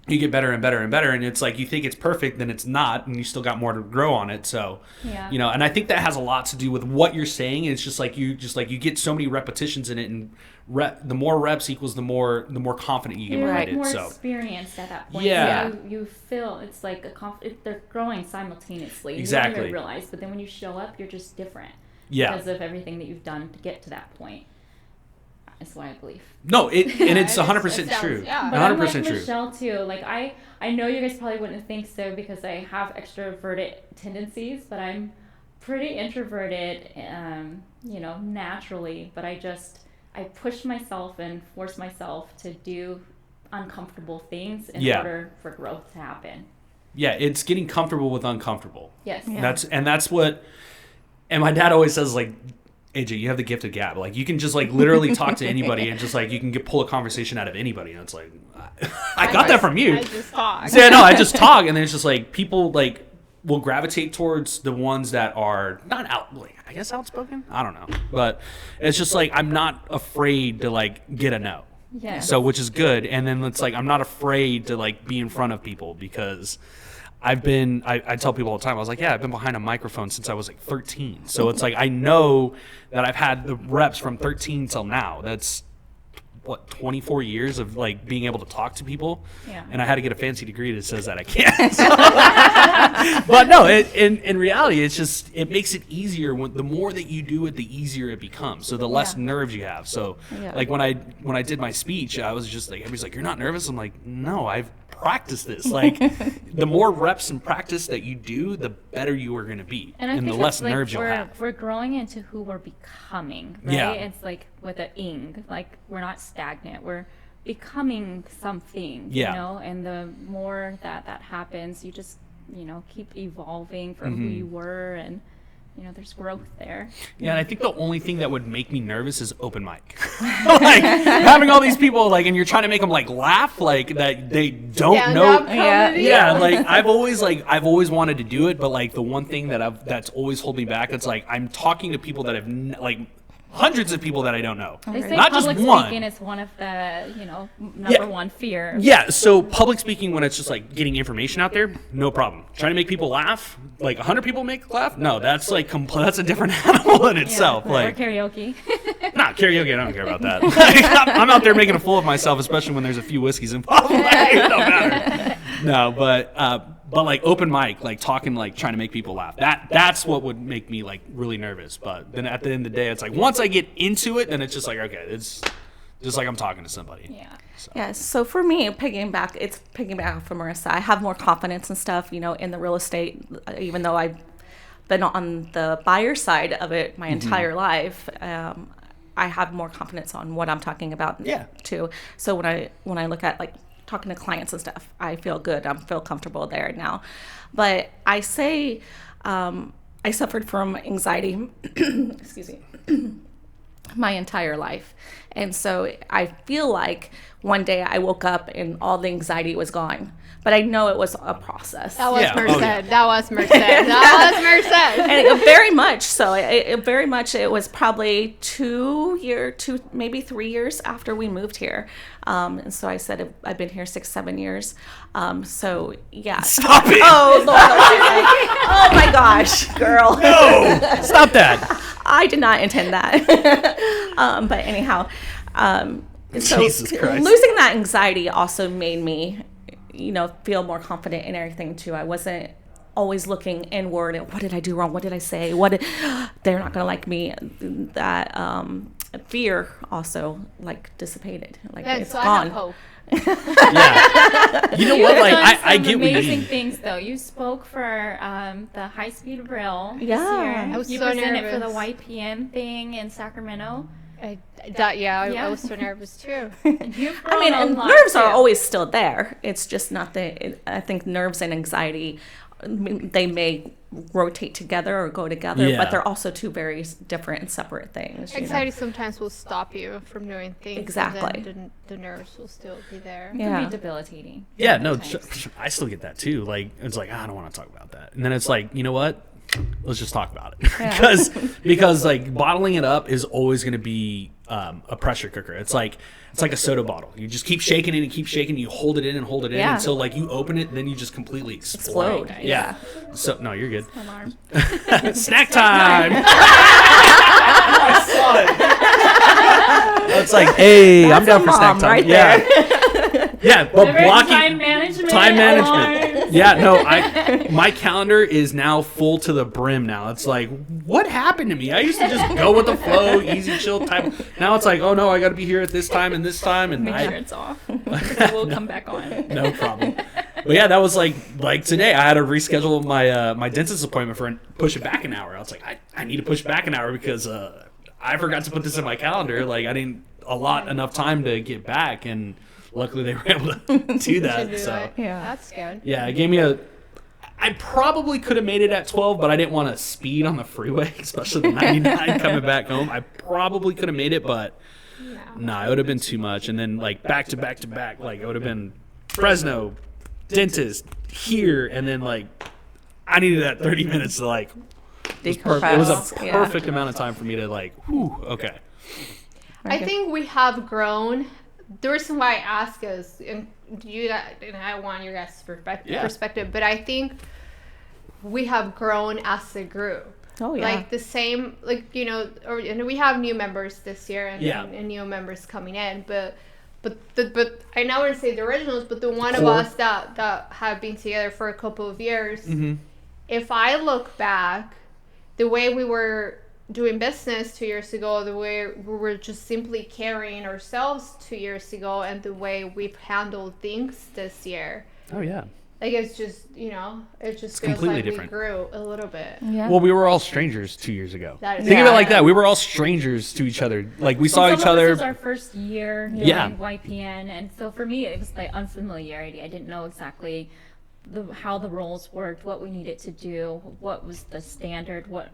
S1: you get better and better and better. And it's like you think it's perfect, then it's not, and you still got more to grow on it. So,
S4: Yeah.
S1: and I think that has a lot to do with what you're saying. It's just like you get so many repetitions in it, and the more reps equals the more confident you get
S4: You're
S1: behind
S4: like more
S1: it. So,
S4: experienced at that point.
S1: Yeah.
S4: So you feel it's like they're growing simultaneously.
S1: Exactly.
S4: You don't even realize, but then when you show up, you're just different.
S1: yeah.
S4: Because of everything that you've done to get to that point. That's what I believe.
S1: No, and it's
S3: it
S1: 100%
S3: sounds-
S1: true.
S3: yeah.
S4: But I'm
S1: 100%
S4: like
S1: true.
S4: Michelle too. Like I know you guys probably wouldn't think so because I have extroverted tendencies, but I'm pretty introverted, naturally. But I push myself and force myself to do uncomfortable things in
S1: Yeah.
S4: order for growth to happen.
S1: Yeah, it's getting comfortable with uncomfortable.
S4: Yes.
S2: Yeah.
S1: That's what, and my dad always says, like, AJ, you have the gift of gab. Like, you can just like literally talk to anybody and just like you can pull a conversation out of anybody. And it's like, I got that from you.
S3: I just talk.
S1: So, yeah, no, I just talk, and then it's just like people like will gravitate towards the ones that are not I guess outspoken. I don't know, but it's just like I'm not afraid to like get a no.
S4: Yeah.
S1: So, which is good. And then it's like I'm not afraid to like be in front of people because I tell people all the time, I was like, yeah, I've been behind a microphone since I was like 13. So it's like I know that I've had the reps from 13 till now. That's what, 24 years of like being able to talk to people.
S4: Yeah.
S1: And I had to get a fancy degree that says that I can't. But no, in reality, it's just, it makes it easier the more that you do it, the easier it becomes. So the less nerves you have. So
S2: Yeah.
S1: like when I did my speech, I was just like, everybody's like, you're not nervous? I'm like, no, I've practiced this. Like the more reps and practice that you do, the better you are going to be.
S4: And I think
S1: the
S4: it's
S1: less
S4: like
S1: nerves you'll have.
S4: we're growing into who we're becoming, right?
S1: Yeah.
S4: It's like with a ing, like we're not stagnant. We're becoming something,
S1: Yeah.
S4: and the more that happens, you just, keep evolving from
S1: Mm-hmm.
S4: who you were, and, there's growth there.
S1: Yeah, and I think the only thing that would make me nervous is open mic. Like having all these people like, and you're trying to make them like laugh, like that they don't
S3: Stand-up
S1: know.
S3: comedy.
S1: Yeah, like I've always wanted to do it, but like the one thing that's always holding me back, it's like I'm talking to people that have like hundreds of people that I don't know.
S4: They say
S1: Not just
S4: public
S1: one.
S4: speaking is one of the, number one fear.
S1: Yeah, so public speaking, when it's just like getting information out there, no problem. Trying to make people laugh, like 100 people make laugh, no, that's like that's a different animal in itself.
S4: Or
S1: Like,
S4: karaoke.
S1: nah, karaoke, I don't care about that. Like, I'm out there making a fool of myself, especially when there's a few whiskeys involved. Like, it don't matter. No, but like open mic, like talking, like trying to make people laugh. That's what would make me like really nervous. But then at the end of the day, it's like once I get into it, then it's just like, okay, it's just like I'm talking to somebody.
S4: Yeah.
S2: Yeah, so for me, piggyback from Marisa. I have more confidence and stuff, in the real estate, even though I've been on the buyer side of it my entire life. I have more confidence on what I'm talking about too. So when I look at like talking to clients and stuff, I feel good. I feel comfortable there now. But I say I suffered from anxiety. Excuse me. my entire life. And so I feel like one day I woke up and all the anxiety was gone. But I know it was a process.
S3: That was
S1: Yeah.
S3: Merced.
S1: Oh, yeah.
S3: That was Merced. That was Merced.
S2: And very much so. It was probably maybe 3 years after we moved here. And so I said I've been here 6-7 years. So yeah.
S1: Stop it.
S2: Oh Lord! Oh my gosh, girl.
S1: No, stop that.
S2: I did not intend that. But anyhow, so
S1: Jesus Christ.
S2: losing that anxiety also made me, feel more confident in everything too. I wasn't always looking inward and what did I do wrong? What did I say? They're not gonna like me. That fear also dissipated. It's
S3: so I
S2: gone.
S3: have hope.
S1: Yeah. You know what?
S4: You've done
S1: I
S4: some
S1: get what you
S4: amazing
S1: mean.
S4: things though. You spoke for the high speed rail this
S2: Yeah.
S4: year.
S3: I was
S4: you
S3: so
S4: presented for the
S3: nervous.
S4: YPN thing in Sacramento.
S3: I
S4: Yeah.
S3: was so nervous too.
S4: You've
S2: I mean,
S4: grown a
S2: and
S4: lot,
S2: nerves are
S4: too.
S2: always still there. It's just not I think nerves and anxiety, they may rotate together or go together,
S1: Yeah.
S2: but they're also two very different and separate things.
S3: Anxiety sometimes will stop you from doing things.
S2: Exactly.
S3: And then the nerves will still be there.
S4: It
S2: Yeah.
S4: can be debilitating.
S1: Yeah, no,
S4: sometimes.
S1: I still get that too. It's like, I don't want to talk about that. And then it's like, you know what? Let's just talk about it. because bottling it up is always going to be a pressure cooker. It's like a soda bottle. You just keep shaking it and keep shaking. You hold it in and hold it in
S2: Yeah.
S1: until you open it, and then you just completely explode.
S2: Explode,
S1: Yeah. So no, you're good.
S4: Alarm.
S1: Snack time. It's like, hey, I'm down for snack
S2: mom
S1: time.
S2: right
S1: Yeah. Yeah, but
S4: Remember
S1: blocking
S4: time management.
S1: time management.
S4: alarms.
S1: Yeah, no, my calendar is now full to the brim now. It's like, what happened to me? I used to just go with the flow, easy, chill type. Now it's like, oh no, I got to be here at this time and this time, and
S4: Make sure it's off. It will come back on.
S1: no problem. But yeah, that was like today. I had to reschedule my dentist appointment push it back an hour. I was like, I need to push it back an hour because I forgot to put this in my calendar. I didn't allot enough time to get back, and luckily they were able to do that.
S3: Do
S1: So
S3: it.
S2: Yeah.
S3: That's good.
S1: yeah, it gave me I probably could have made it at 12, but I didn't want to speed on the freeway, especially the 99 coming back home. I probably could have made it, but no, it would have been too much. And then back to back to back, it would have been Fresno, dentist, here, and then I needed that 30 minutes to it was a
S2: Yeah.
S1: perfect amount of time for me to whew, okay.
S3: I think we have grown. The reason why I ask is, and I want your guys' perspective, but I think we have grown as a group.
S2: Oh yeah.
S3: The same, and we have new members this year and,
S1: Yeah.
S3: and new members coming in, but I now want to say the originals, but the one of
S1: Core.
S3: us that have been together for a couple of years,
S1: Mm-hmm.
S3: if I look back, the way we were doing business 2 years ago, the way we were just simply carrying ourselves 2 years ago, and the way we've handled things this year,
S1: Oh yeah.
S3: it's just it just feels
S1: completely
S3: like
S1: different.
S3: we grew a little bit.
S2: Yeah.
S1: Well, we were all strangers 2 years ago.
S3: That is
S1: Think of it
S3: right.
S1: like that. We were all strangers to each other. We saw each
S4: Some of us,
S1: other.
S4: It was our first year doing
S1: Yeah.
S4: YPN, and so for me it was unfamiliarity. I didn't know exactly how the roles worked, what we needed to do, what was the standard, what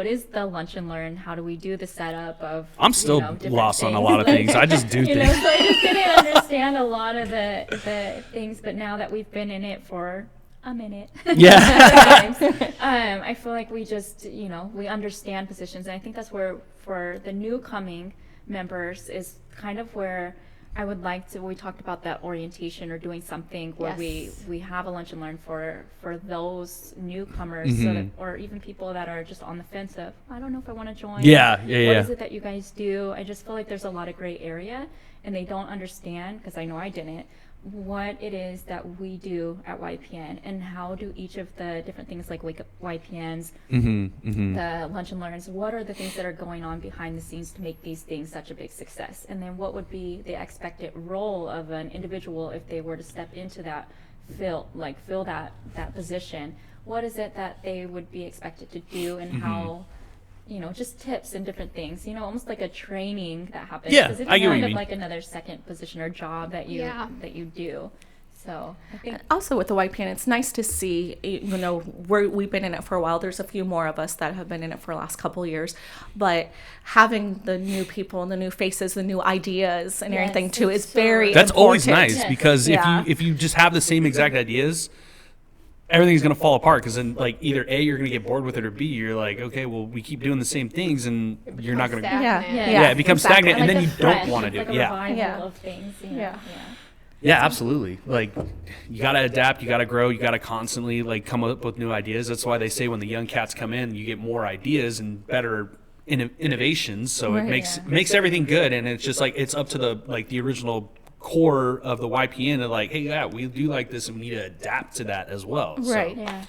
S4: is the lunch and learn, how do we do the setup of
S1: I'm still
S4: different
S1: lost on a
S4: things.
S1: lot of things. I just do
S4: So
S1: things.
S4: I just didn't understand a lot of the things, but now that we've been in it for a minute,
S1: Yeah.
S4: I feel like we just, we understand positions, and I think that's where, for the new coming members, is kind of where I would like to, we talked about that orientation or doing something where
S3: Yes.
S4: we have a lunch and learn for those newcomers, so that, or even people that are just on the fence of, I don't know if I want to join.
S1: Yeah,
S4: What
S1: yeah.
S4: is it that you guys do? I just feel like there's a lot of gray area, and they don't understand, because I know I didn't, what it is that we do at YPN, and how do each of the different things like Wake Up YPNs, the lunch and learns, what are the things that are going on behind the scenes to make these things such a big success? And then what would be the expected role of an individual if they were to step into that, fill that position? What is it that they would be expected to do, and how, just tips and different things, almost like a training that happens.
S1: Yeah,
S4: 'Cause it's
S1: I get what
S4: kind
S1: you
S4: of
S1: mean.
S4: like another second position or job that you
S3: Yeah.
S4: that you do. So I think
S2: Also with the YPN, it's nice to see, you know, we've been in it for a while. There's a few more of us that have been in it for the last couple of years, but having the new people and the new faces, the new ideas and
S4: Yes,
S2: everything too is
S4: it's so
S2: very
S1: That's always
S2: important.
S1: nice
S4: Yes.
S1: because
S2: Yeah.
S1: if you just have the same exact ideas, everything's gonna fall apart. Because then, like, either A, you're gonna get bored with it, or B, you're like, okay, well, we keep doing the same things, and you're not gonna.
S3: Stagnant.
S2: Yeah.
S1: Yeah, it becomes
S2: exactly.
S1: stagnant, and then
S4: like
S1: you
S4: a
S1: don't
S4: fresh,
S1: want to
S4: it's
S1: do
S4: like
S1: it.
S4: a
S1: Yeah.
S4: revival
S2: Yeah.
S4: of things.
S2: Yeah.
S1: Yeah, absolutely. Like, you got to adapt, you got to grow, you got to constantly, like, come up with new ideas. That's why they say when the young cats come in, you get more ideas and better innovations. So it
S2: Right.
S1: makes everything good. And it's just like, it's up to the original core of the YPN to, like, hey, yeah, we do like this and we need to adapt to that as well. So,
S2: Right.
S4: Yeah.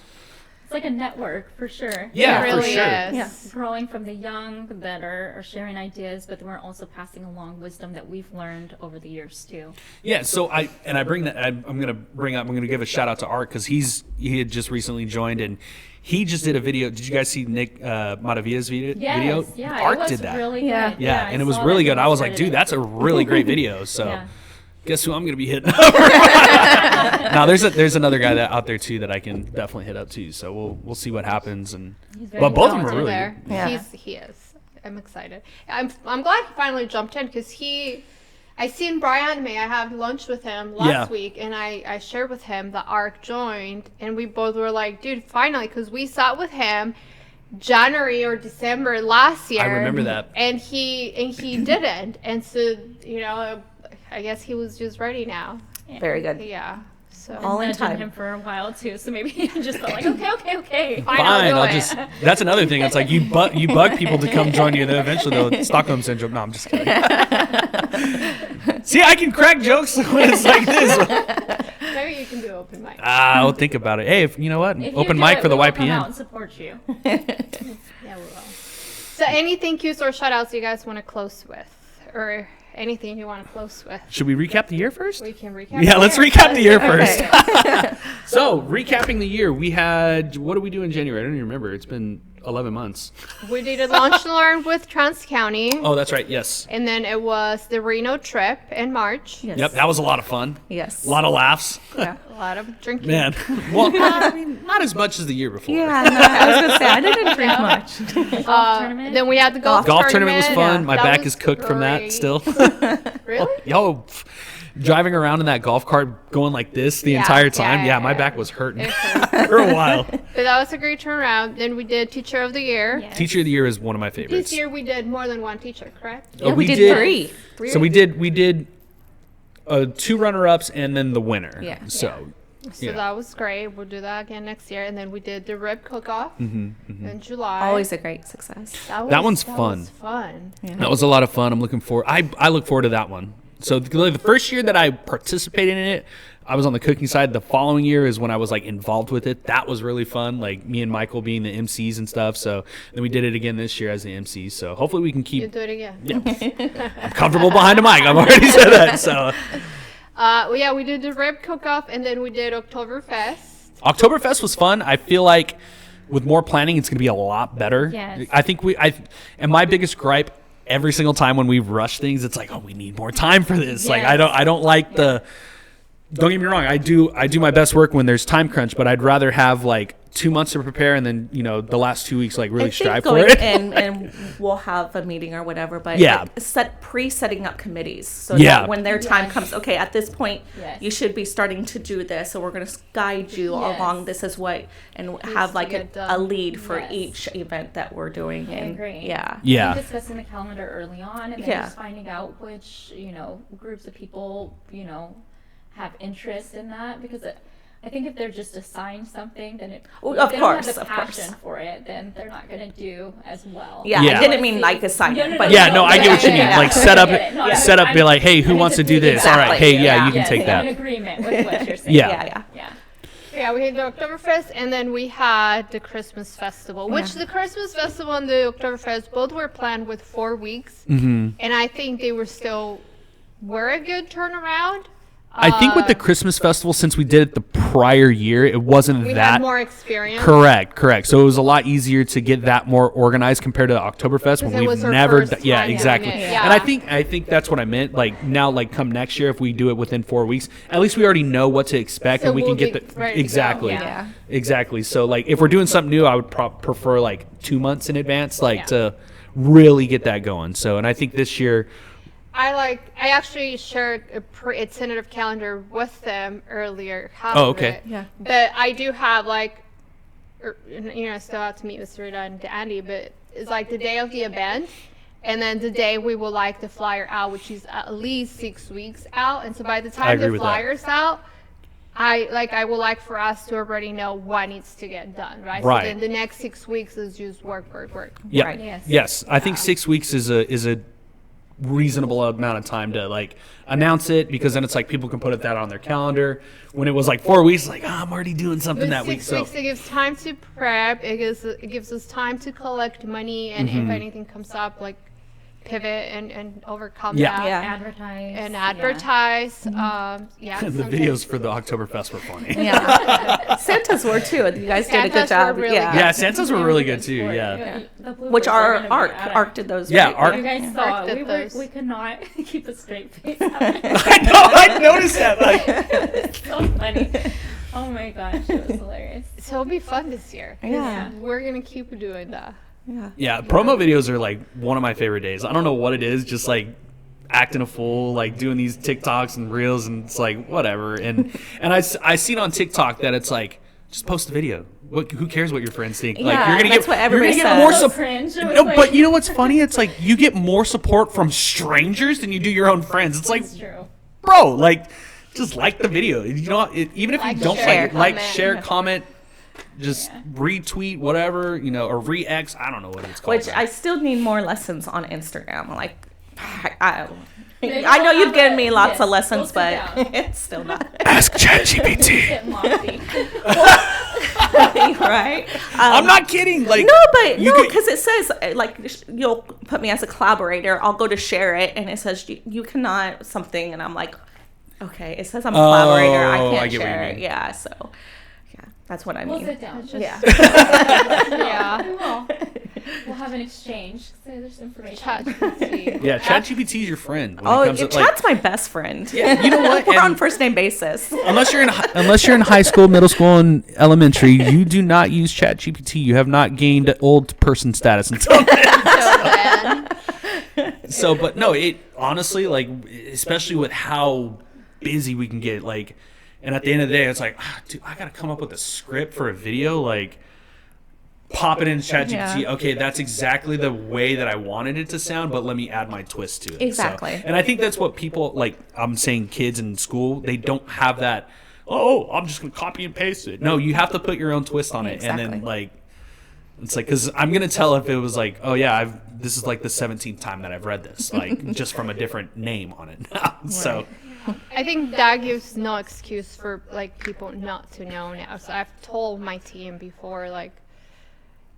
S4: It's like a network for sure.
S1: Yeah,
S3: It
S1: for
S3: really
S1: sure.
S3: is.
S2: Yeah.
S4: Growing from the young that are sharing ideas, but we're also passing along wisdom that we've learned over the years too.
S1: Yeah, so I'm gonna give a shout out to Art because he had just recently joined and he just did a video. Did you guys see Nick Matavilla's video?
S4: Yes, yeah,
S1: Art
S4: it was
S1: did that.
S4: really
S2: Yeah.
S4: good.
S1: Yeah,
S4: I
S1: and it was
S4: saw
S1: really
S4: that
S1: good.
S4: he
S1: I was like,
S4: posted
S1: dude,
S4: it.
S1: that's a really great video. So,
S4: Yeah.
S1: guess who I'm gonna be hitting up? Now there's another guy out there too that I can definitely hit up too. So we'll see what happens. And
S4: He's very
S1: but both of them are
S3: Over
S1: really
S3: there.
S1: good.
S2: Yeah.
S3: He is. I'm excited. I'm glad he finally jumped in because I seen Brian May. I had lunch with him last
S1: Yeah.
S3: week, and I shared with him that ARC joined, and we both were like, dude, finally, because we sat with him January or December last year.
S1: I remember that.
S3: And he didn't, and so I guess he was just ready now.
S2: Very good.
S3: Yeah. So
S2: All in
S4: Nudging
S2: time.
S4: him for a while too, so maybe he just felt like, okay.
S3: Fine,
S1: Fine,
S3: do
S1: I'll
S3: it.
S1: just. That's another thing. It's like you bug people to come join you. Then eventually they'll Stockholm syndrome. No, I'm just kidding. See, I can crack jokes when it's like this.
S3: Maybe you can do open mic.
S1: I'll think about it. Hey, if you know what,
S4: If you
S1: open
S4: do
S1: mic
S4: it,
S1: for the
S4: we will come out
S1: YPN.
S4: and support you.
S3: Yeah, we will. So any thank yous or shout outs you guys want to close with? Or anything you want to close with?
S1: Should we recap the year first?
S3: We can recap.
S1: Yeah, let's recap the year first.
S2: Okay.
S1: So, recapping the year, we had, what did we do in January? I don't even remember. It's been 11 months.
S3: We did a launch and learn with Trans County.
S1: Oh, that's right. Yes.
S3: And then it was the Reno trip in March.
S2: Yes.
S1: Yep, that was a lot of fun.
S2: Yes.
S1: A lot of laughs.
S2: Yeah.
S3: A lot of drinking.
S1: Man. Well, I mean, not as much as the year before.
S2: Yeah, no, I was gonna say I didn't drink much.
S4: Golf tournament.
S3: Then we had the golf
S1: Golf tournament was fun.
S2: Yeah.
S1: My
S3: That
S1: back
S3: was
S1: is cooked from that
S3: great.
S1: still.
S3: Really?
S1: Yo, driving around in that golf cart going like this the
S3: Yeah,
S1: entire time.
S3: yeah,
S1: Yeah, my
S3: yeah.
S1: back was hurting
S3: It hurt.
S1: for a while.
S3: But that was a great turnaround. Then we did Teacher of the Year.
S4: Yes.
S1: Teacher of the year is one of my favorites.
S3: This year we did more than one teacher, correct?
S1: Oh,
S2: Yeah, we did 3.
S1: So we did 2 runner-ups and then the winner.
S2: Yeah.
S1: So
S3: So
S1: yeah.
S3: that was great. We'll do that again next year. And then we did the rib cook-off
S1: Mm-hmm,
S3: in July.
S2: Always a great success.
S1: That one's fun.
S3: Was fun.
S1: that was a lot of fun. I'm looking forward. I look forward to that one. So the first year that I participated in it, I was on the cooking side. The following year is when I was like involved with it. That was really fun. Like me and Michael being the MCs and stuff. So then we did it again this year as the MCs. So hopefully we can
S3: You
S1: keep
S3: do it again.
S1: I'm comfortable behind a mic. I've already said that. So
S3: Well, yeah, we did the rib cook-off, and then we did Oktoberfest.
S1: Oktoberfest was fun. I feel like with more planning, it's going to be a lot better.
S4: Yes.
S1: I think and my biggest gripe every single time when we rush things, it's like, oh, we need more time for this. Like
S4: Yes.
S1: I don't like don't get me wrong. I do my best work when there's time crunch, but I'd rather have like 2 months to prepare and then, the last 2 weeks, like really
S2: I think
S1: strive for
S2: going
S1: it.
S2: in and we'll have a meeting or whatever, but
S1: Yeah.
S2: like setting up committees so
S1: Yeah.
S2: that when their time
S4: Yes.
S2: comes, okay, at this point
S4: Yes.
S2: you should be starting to do this, so we're going to guide you
S4: Yes.
S2: along. This is what, and have
S3: to
S2: like
S3: get
S2: a
S3: done.
S2: lead for
S4: Yes.
S2: each event that we're doing.
S4: I
S2: And
S4: agree.
S2: yeah,
S1: Yeah.
S4: Discussing the calendar early on, and then
S2: Yeah.
S4: just finding out which groups of people have interest in that, because I think if they're just assigned something, then
S2: Well,
S4: if
S2: of
S4: they don't
S2: course,
S4: have the
S2: of course.
S4: passion for it, then they're not going to do as well.
S2: yeah,
S1: Yeah.
S2: I didn't mean like assignment,
S4: No,
S2: but
S1: Yeah, no, I get what you mean.
S2: Yeah.
S1: Like set up,
S4: I get it. No, I
S1: set up,
S4: mean,
S1: be like, hey, who wants to do this? All right,
S2: Exactly.
S1: hey, yeah,
S2: Yeah.
S1: you can
S4: Yes,
S1: take
S4: I'm
S1: that.
S4: in agreement with what you're saying.
S1: Yeah.
S2: yeah.
S4: Yeah.
S3: Yeah, we had the Oktoberfest, and then we had the Christmas Festival, which the Christmas Festival and the Oktoberfest both were planned with 4 weeks.
S1: Mm-hmm.
S3: And I think they were a good turnaround.
S1: I think with the Christmas festival, since we did it the prior year, it wasn't
S3: We
S1: that
S3: had more experience.
S1: correct. So it was a lot easier to get that more organized compared to Oktoberfest when
S3: it
S1: we've
S3: was our
S1: never.
S3: first
S1: Yeah,
S3: time doing
S1: exactly.
S3: it,
S1: And I
S3: yeah.
S1: think that's what I meant. Like now, like come next year, if we do it within 4 weeks, at least we already know what to expect,
S3: So
S1: and we
S3: we'll
S1: can get
S3: be
S1: the
S3: ready to go.
S1: exactly,
S2: Yeah.
S1: exactly. So like if we're doing something new, I would prefer like 2 months in advance, like
S3: Yeah.
S1: to really get that going. So, and I think this year.
S3: I actually shared a tentative calendar with them earlier. Half
S1: Oh,
S3: of
S1: okay.
S3: it.
S2: Yeah.
S3: But I do have still have to meet with Rita and Andy, but it's like the day of the event, and then the day we will like the flyer out, which is at least 6 weeks out. And so by the time
S1: agree
S3: the
S1: with that.
S3: flyer's out, I would like for us to already know what needs to get done, right?
S1: Right.
S3: So then the next 6 weeks is just work.
S1: Yeah.
S2: Right.
S1: Yes. I think 6 weeks is a reasonable amount of time to like announce it, because then it's like people can put that on their calendar. When it was like 4 weeks, like I'm already doing something
S3: But
S1: that week.
S3: 6
S1: So
S3: weeks, it gives time to prep. It gives us time to collect money, and
S1: Mm-hmm.
S3: if anything comes up, like pivot and overcome
S1: Yeah.
S3: that.
S2: Yeah.
S4: Advertise.
S3: And
S4: yeah.
S3: advertise.
S1: the
S3: Sometimes-
S1: videos for the Oktoberfest were funny.
S2: Yeah. Santas were too. You guys did a good
S3: Santas were
S2: job.
S3: really
S2: yeah.
S3: good.
S1: Yeah, Santas were really good too.
S4: Sport.
S1: Yeah.
S4: The bloopers
S2: Which
S4: are
S2: are
S4: gonna be
S2: Arc.
S4: out of-
S2: Arc did those.
S1: Yeah,
S2: right?
S1: Arc-
S4: You guys
S3: Arc
S4: saw
S3: did
S4: we
S3: those.
S4: we could not keep a straight face.
S1: I know. I noticed that. Like,
S4: It's so funny. Oh my gosh, it was hilarious.
S3: So it'll be fun this year. 'cause
S2: Yeah.
S3: We're gonna keep doing that.
S2: Yeah.
S1: yeah, promo videos are like one of my favorite days. I don't know what it is, just like acting a fool, like doing these TikToks and reels, and it's like whatever. And I seen on TikTok that it's like just post the video. Who cares what your friends think? Like
S2: Yeah,
S1: you're gonna
S2: that's
S1: get
S2: what everybody
S1: you're gonna
S2: says.
S1: get more
S4: So
S1: support.
S4: cringe. It was
S1: No,
S4: like-
S1: but you know what's funny? It's like you get more support from strangers than you do your own friends. It's like,
S4: It's true.
S1: bro, like just like the video. You know, even if
S3: Like,
S1: you don't
S3: share,
S1: like,
S3: comment.
S1: share, comment, just
S4: Yeah.
S1: retweet, whatever, you know, or re-X. I don't know what it's called.
S2: Which I still need more lessons on Instagram. Like, I
S4: Maybe
S2: I know
S4: we'll
S2: you've
S4: have
S2: given
S4: a-
S2: me lots
S4: yes,
S2: of lessons,
S4: we'll sit
S2: but
S4: down.
S2: it's still not
S1: Ask ChatGPT.
S4: Get lofty.
S2: right.
S1: I'm not kidding. Like
S2: No, but
S1: you
S2: no,
S1: could-
S2: because it says like you'll put me as a collaborator. I'll go to share it, and it says you cannot something, and I'm like, okay, it says I'm a collaborator. I
S1: Oh,
S2: can't
S1: I get what you
S2: share it.
S1: mean.
S2: Yeah, so yeah, that's what I
S4: We'll
S2: mean.
S4: sit down. Just,
S2: Yeah.
S3: Yeah.
S4: We will. We'll have an exchange. Say there's information.
S3: ChatGPT.
S1: yeah, ChatGPT is your friend. When
S2: Oh,
S1: it comes to, like,
S2: Chat's my best friend.
S1: yeah, you know what?
S2: We're on
S1: And
S2: first name basis.
S1: unless you're in high school, middle school, and elementary, you do not use ChatGPT. You have not gained old person status until then. So, but no, it honestly, like, especially with how busy we can get, like, and at the end of the day, it's like, dude, I gotta come up with a script for a video, like, pop it into ChatGPT.
S2: Yeah.
S1: Okay, that's exactly the way that I wanted it to sound, but let me add my twist to it. So-
S2: Exactly.
S1: and I think that's what people, like, I'm saying kids in school, they don't have that, oh, I'm just gonna copy and paste it. No, you have to put your own twist on it. And then,
S2: Exactly.
S1: like, it's like, because I'm gonna tell if it was like, oh yeah, this is like the 17th time that I've read this, like just from a different name on it now. So
S3: I think that gives no excuse for like people not to know now. So I've told my team before, like,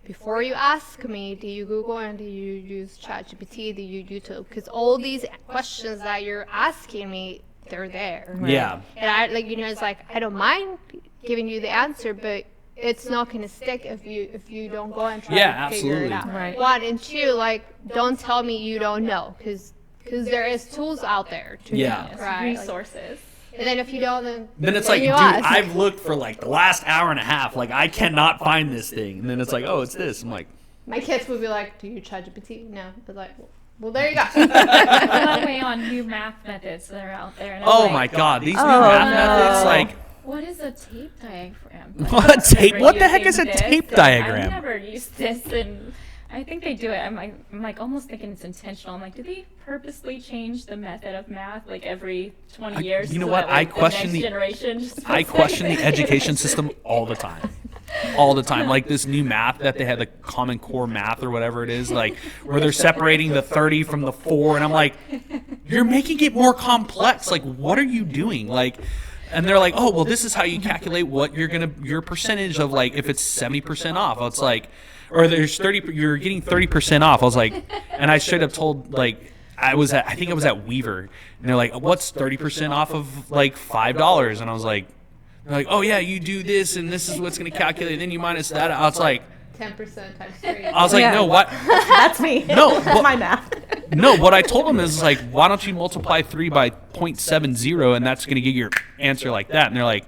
S3: before you ask me, do you Google and do you use ChatGPT? Do you YouTube? Because all these questions that you're asking me, they're there.
S1: yeah,
S3: And I like, it's like I don't mind giving you the answer, but it's not gonna stick if you don't go and try
S1: Yeah,
S3: to figure it
S1: absolutely.
S3: out.
S2: Right.
S3: One and two, like, don't tell me you don't know, because there is tools out there to
S1: Yeah.
S3: know,
S4: Yes,
S3: right? Like,
S4: resources.
S3: and then if you don't,
S1: then it's like,
S3: you
S1: dude,
S3: ask.
S1: I've looked for like the last hour and a half, like I cannot find this thing, and then it's like, oh, it's this. I'm like,
S3: My kids would be like, "Do you ChatGPT?" No, but like, well, there you go.
S4: that way on new math methods that are out there. And I'm
S1: oh
S4: like,
S1: my god, these new
S2: Oh,
S1: math
S2: no.
S1: methods, like.
S4: What is a tape diagram?
S1: What tape?
S4: Never
S1: What the heck
S4: using
S1: is a
S4: this,
S1: tape
S4: and
S1: diagram?
S4: I've never used this, and I think they do it. I'm like almost thinking it's intentional. I'm like, do they purposely change the method of math like every 20 years?
S1: you know
S4: so
S1: what?
S4: that,
S1: I
S4: like,
S1: question
S4: the
S1: the-
S4: next generation just
S1: I
S4: puts
S1: question
S4: it-
S1: the education system all the time. All the time. Like this new math that they had, the Common Core math or whatever it is, like where they're separating the 30 from the 4. And I'm like, you're making it more complex. Like, what are you doing? Like, and they're like, oh, well, this is how you calculate what your percentage of, like, if it's 70% off. It's like, or there's 30, you're getting 30% off. I was like, and I straight up told, like, I think I was at Weaver, and they're like, what's 30% off of like $5? And I was like, they're like, oh yeah, you do this, and this is what's going to calculate, and then you minus that. I was like,
S3: 10% times 3.
S1: I was like, no, what?
S2: That's me.
S1: No,
S2: That's my math.
S1: No, what I told them is like, why don't you multiply 3 by 0.70, and that's going to give your answer like that. And they're like,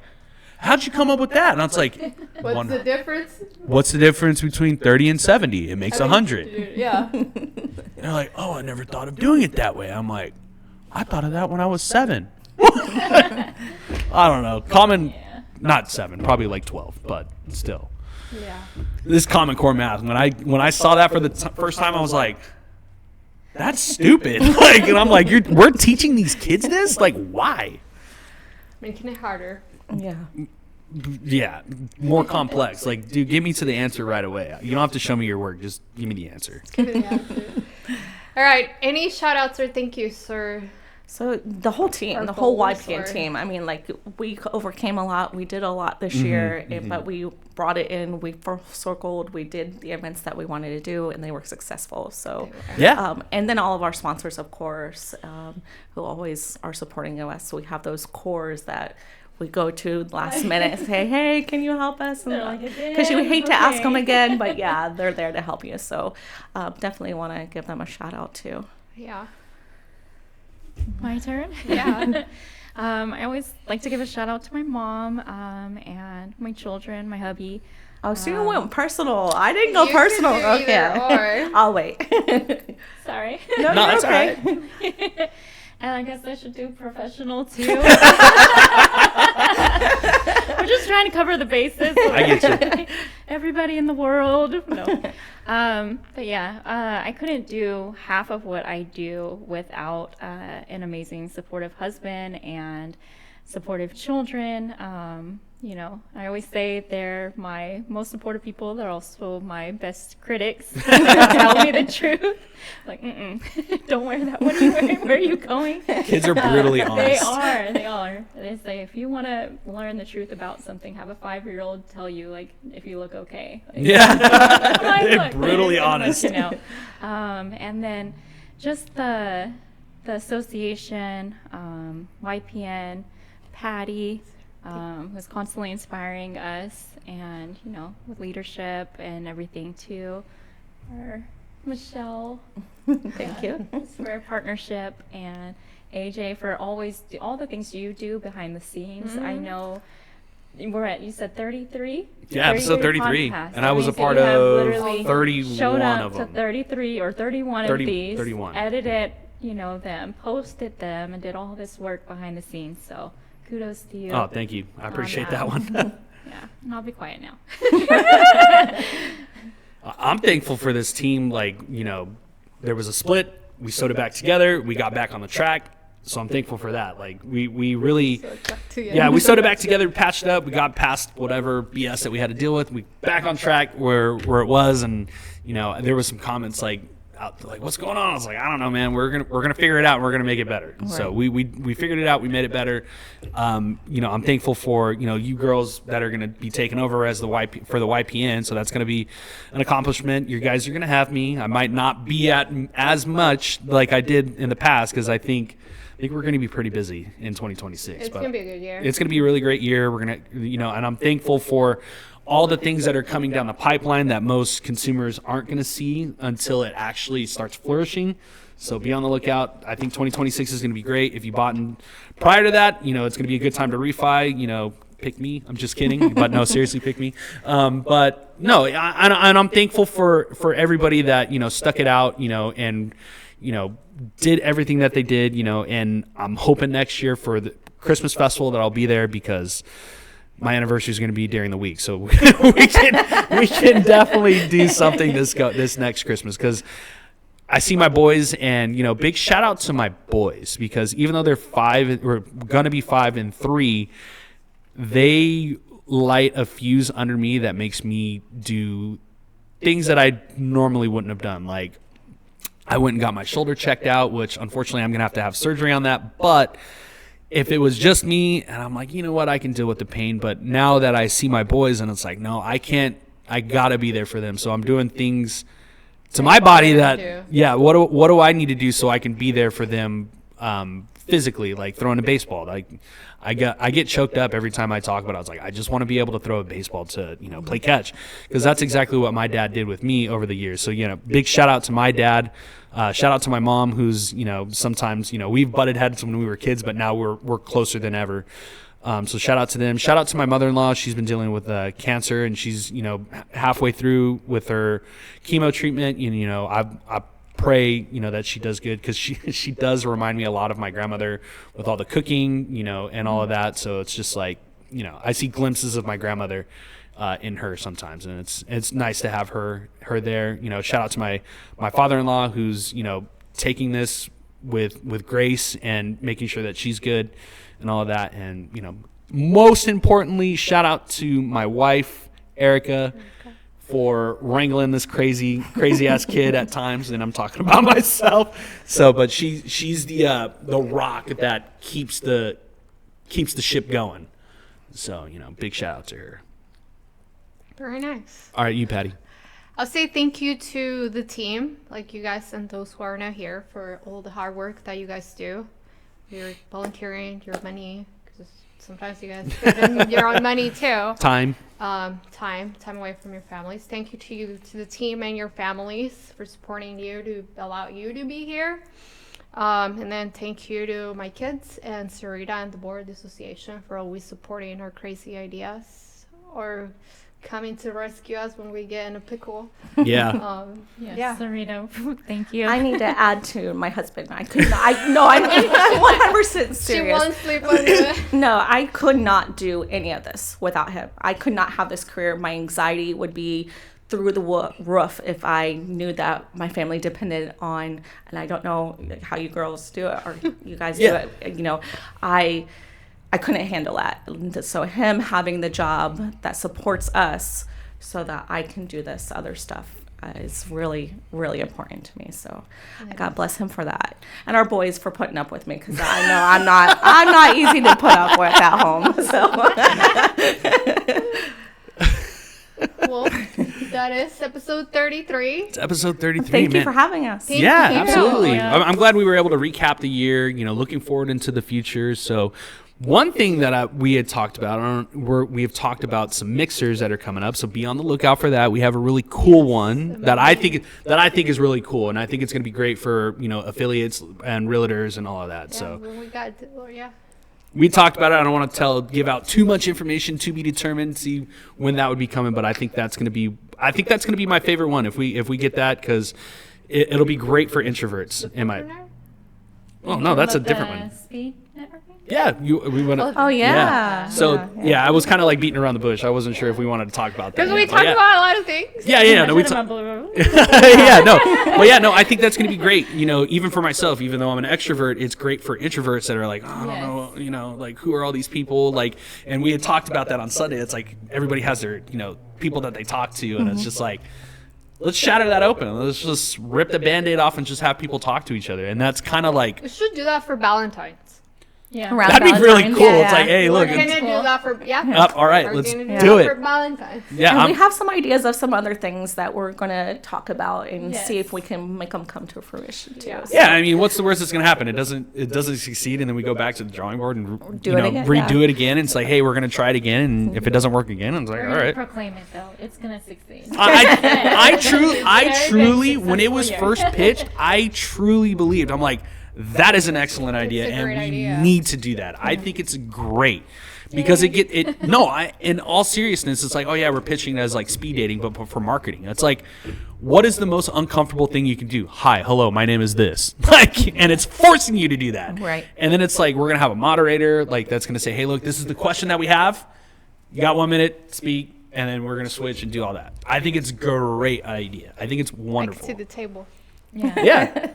S1: how'd you come up with that? And I was like,
S3: What's the difference?
S1: What's the difference between 30 and 70? It makes 100.
S3: Yeah.
S1: And they're like, oh, I never thought of doing it that way. I'm like, I thought of that when I was 7. I don't know. Not 7, probably like 12, but still.
S3: Yeah.
S1: This Common Core math, when I saw that for the first time, I was like, that's stupid. Like, and I'm like, we're teaching these kids this? Like, why?
S3: Making it harder.
S2: Yeah.
S1: Yeah, more complex. Like, dude, give me to the answer right away. You don't have to show me your work. Just give me the answer.
S3: All right. Any shout outs or thank yous, sir?
S2: So the whole team,
S3: Our
S2: the whole
S3: goals
S2: YPN
S3: or-
S2: team, I mean, like, we overcame a lot. We did a lot this year, but we brought it in. We circled. We did the events that we wanted to do, and they were successful. So,
S1: Yeah.
S2: and then all of our sponsors, of course, who always are supporting us. So we have those cores that we go to last minute and say, hey, can you help us? And
S4: They're like,
S2: because you hate to ask
S4: okay.
S2: them again, but yeah, they're there to help you. So definitely want to give them a shout out too.
S3: Yeah.
S4: My turn.
S3: Yeah.
S4: I always like to give a shout out to my mom and my children, my hubby.
S2: Oh, so you went personal. I didn't go
S3: You
S2: personal.
S3: can do
S2: Okay.
S3: either or.
S2: I'll wait.
S4: Sorry.
S2: No,
S1: No,
S2: you're
S1: that's all
S2: okay.
S1: right.
S4: And I guess I should do professional too. We're just trying to cover the bases.
S1: I get you.
S4: Everybody in the world. No. But yeah, I couldn't do half of what I do without an amazing supportive husband and supportive children. You know, I always say they're my most supportive people. They're also my best critics. Tell me the truth. Like, don't wear that. What are you wearing? Where are you going?
S1: Kids are brutally honest.
S4: They are. They say if you want to learn the truth about something, have a 5-year-old tell you like if you look okay. Like,
S1: Yeah.
S4: I
S1: They're
S4: look,
S1: brutally
S4: like,
S1: honest.
S4: You know, and then just the association, YPN, Patty, who's constantly inspiring us, and you know, with leadership and everything too. Or Michelle,
S2: Thank you.
S4: for our partnership, and AJ for always all the things you do behind the scenes. I know we're at, you said 33?
S1: Yeah, episode 33.
S4: podcasts.
S1: And I was a
S4: That means that
S1: part
S4: you have
S1: of
S4: literally
S1: 31
S4: showed up
S1: of
S4: to
S1: them.
S4: 33 or 31
S1: 30
S4: of these,
S1: 31.
S4: edited, you know, them, posted them, and did all this work behind the scenes. So kudos to you.
S1: Oh, thank you. I appreciate that one.
S4: Yeah, and I'll be quiet now.
S1: I'm thankful for this team. Like, you know, there was a split. We sewed it back together. We got back on the track. So I'm thankful for that. Like, we really, yeah, we sewed it back together, patched it up. We got past whatever BS that we had to deal with. We back on track where it was. And, you know, there was some comments like what's going on? I was like, I don't know, man. We're gonna figure it out. And we're gonna make it better. Right. So we figured it out. We made it better. You know, I'm thankful for, you know, you girls that are gonna be taking over as the YPN. So that's gonna be an accomplishment. You guys are gonna have me. I might not be at as much like I did in the past because I think we're going to be pretty busy in 2026.
S3: It's going to be a good year.
S1: It's going to be a really great year. We're going to, you know, and I'm thankful for all the things that are coming down the pipeline that most consumers aren't going to see until it actually starts flourishing. So be on the lookout. I think 2026 is going to be great. If you bought in prior to that, you know, it's going to be a good time to refi, you know, pick me. I'm just kidding. But no, seriously, pick me. But no, and I'm thankful for everybody that, you know, stuck it out, you know, and, you know, did everything that they did, you know, and I'm hoping next year for the Christmas festival that I'll be there because my anniversary is going to be during the week. So we can definitely do something this next Christmas because I see my boys and, you know, big shout out to my boys because even though they're 5, we're going to be 5 and 3, they light a fuse under me that makes me do things that I normally wouldn't have done. Like, I went and got my shoulder checked out, which unfortunately I'm going to have surgery on that. But if it was just me and I'm like, you know what, I can deal with the pain. But now that I see my boys and it's like, no, I can't, I got to be there for them. So I'm doing things to my body that
S3: do.
S1: what do I need to do so I can be there for them physically, like throwing a baseball. Like I get choked up every time I talk about it. I was like, I just want to be able to throw a baseball to, play catch, because that's exactly what my dad did with me over the years. So, big shout out to my dad. Shout out to my mom, who's, sometimes, we've butted heads when we were kids, but now we're closer than ever. So shout out to them. Shout out to my mother-in-law. She's been dealing with cancer, and she's, halfway through with her chemo treatment. I pray, that she does good, because she does remind me a lot of my grandmother with all the cooking, and all of that. So it's just like, I see glimpses of my grandmother in her sometimes, and it's nice to have her there. Shout out to my father-in-law, who's, taking this with grace and making sure that she's good and all of that. And, most importantly, shout out to my wife, Erica, for wrangling this crazy ass kid at times, and I'm talking about myself. So, but she's the rock that keeps the ship going. So, big shout out to her.
S3: Very nice.
S1: All right, you, Patty.
S3: I'll say thank you to the team, like you guys and those who are not here, for all the hard work that you guys do. Your volunteering, your money, because sometimes you guys put in your own money too.
S1: Time away from your families. Thank you to the team and your families for supporting you to allow you to be here. And then thank you to my kids and Sarita and the board association for always supporting our crazy ideas or coming to rescue us when we get in a pickle. Yeah.
S4: Yes, Sarita, thank you.
S2: I need to add to my husband. I'm 100% serious.
S3: She won't sleep on it.
S2: No, I could not do any of this without him. I could not have this career. My anxiety would be through the roof if I knew that my family depended on, and I don't know how you girls do it or you guys do it. I couldn't handle that. So him having the job that supports us so that I can do this other stuff is really, really important to me. So God bless him for that. And our boys for putting up with me, because I know I'm not easy to put up with at home. So
S3: Well, that is episode 33.
S1: It's episode 33,
S2: thank
S1: man.
S2: you for having us.
S3: Thank
S1: Yeah,
S3: you.
S1: absolutely.
S4: Yeah.
S1: I'm glad we were able to recap the year, looking forward into the future. So one thing that we had talked about, we have talked about some mixers that are coming up. So be on the lookout for that. We have a really cool one that I think is really cool, and I think it's going to be great for affiliates and realtors and all of that.
S3: Yeah,
S1: So
S3: when we got, well, yeah.
S1: we talked about it. I don't want to give out too much information, to be determined. See when that would be coming, but I think that's going to be my favorite one if we get that, because it'll be great for introverts. Oh no, that's a different one.
S4: Speed networking?
S1: Yeah, we want to.
S2: Oh yeah.
S1: So yeah, I was kind of like beating around the bush. I wasn't sure if we wanted to talk about that.
S3: Because we
S1: yet, but
S3: talked
S1: yeah.
S3: about a lot of things.
S1: Yeah. No, we yeah, no. I think that's going to be great. Even for myself, even though I'm an extrovert, it's great for introverts that are like, oh, I don't know, like who are all these people? Like, and we had talked about that on Sunday. It's like everybody has their, people that they talk to, and it's just like, let's shatter that open. Let's just rip the Band-Aid off and just have people talk to each other. And that's kind of like,
S3: We should do that for Valentine's.
S4: Yeah.
S2: Around
S1: that'd be really
S2: Valentine's,
S1: cool.
S2: yeah.
S1: It's like, hey,
S3: We're
S1: look.
S3: going to
S1: It's,
S3: do that for,
S1: all right,
S3: We're
S1: let's
S3: gonna
S1: do
S3: that
S1: it.
S3: for Valentine's.
S1: Yeah,
S2: And
S1: I'm-
S2: we have some ideas of some other things that we're going to talk about and
S4: Yes.
S2: see if we can make them come to fruition too.
S3: Yeah.
S2: So-
S1: Yeah, I mean, what's the worst that's going to happen? It doesn't succeed, and then we go back to the drawing board and
S2: Do it again,
S1: redo
S2: yeah.
S1: it again. And it's like, hey, we're going to try it again, and if it doesn't work again, it's like,
S4: We're
S1: all
S4: gonna
S1: right.
S4: proclaim it though. It's gonna succeed.
S1: I
S4: Very
S1: truly,
S4: big
S1: when it was
S4: successful
S1: first pitched, I truly believed. I'm like, that is an excellent idea,
S3: It's a
S1: and
S3: great
S1: we
S3: idea.
S1: need to do that. I think it's great. Because in all seriousness, it's like, oh yeah, we're pitching it as like speed dating, but for marketing. It's like, what is the most uncomfortable thing you can do? Hi, hello, my name is this. And it's forcing you to do that.
S2: Right.
S1: And then it's like, we're gonna have a moderator, that's gonna say, hey, look, this is the question that we have. You got 1 minute, speak, and then we're gonna switch and do all that. I think it's a great idea. I think it's wonderful.
S3: Back to the table.
S4: Yeah.
S1: Yeah.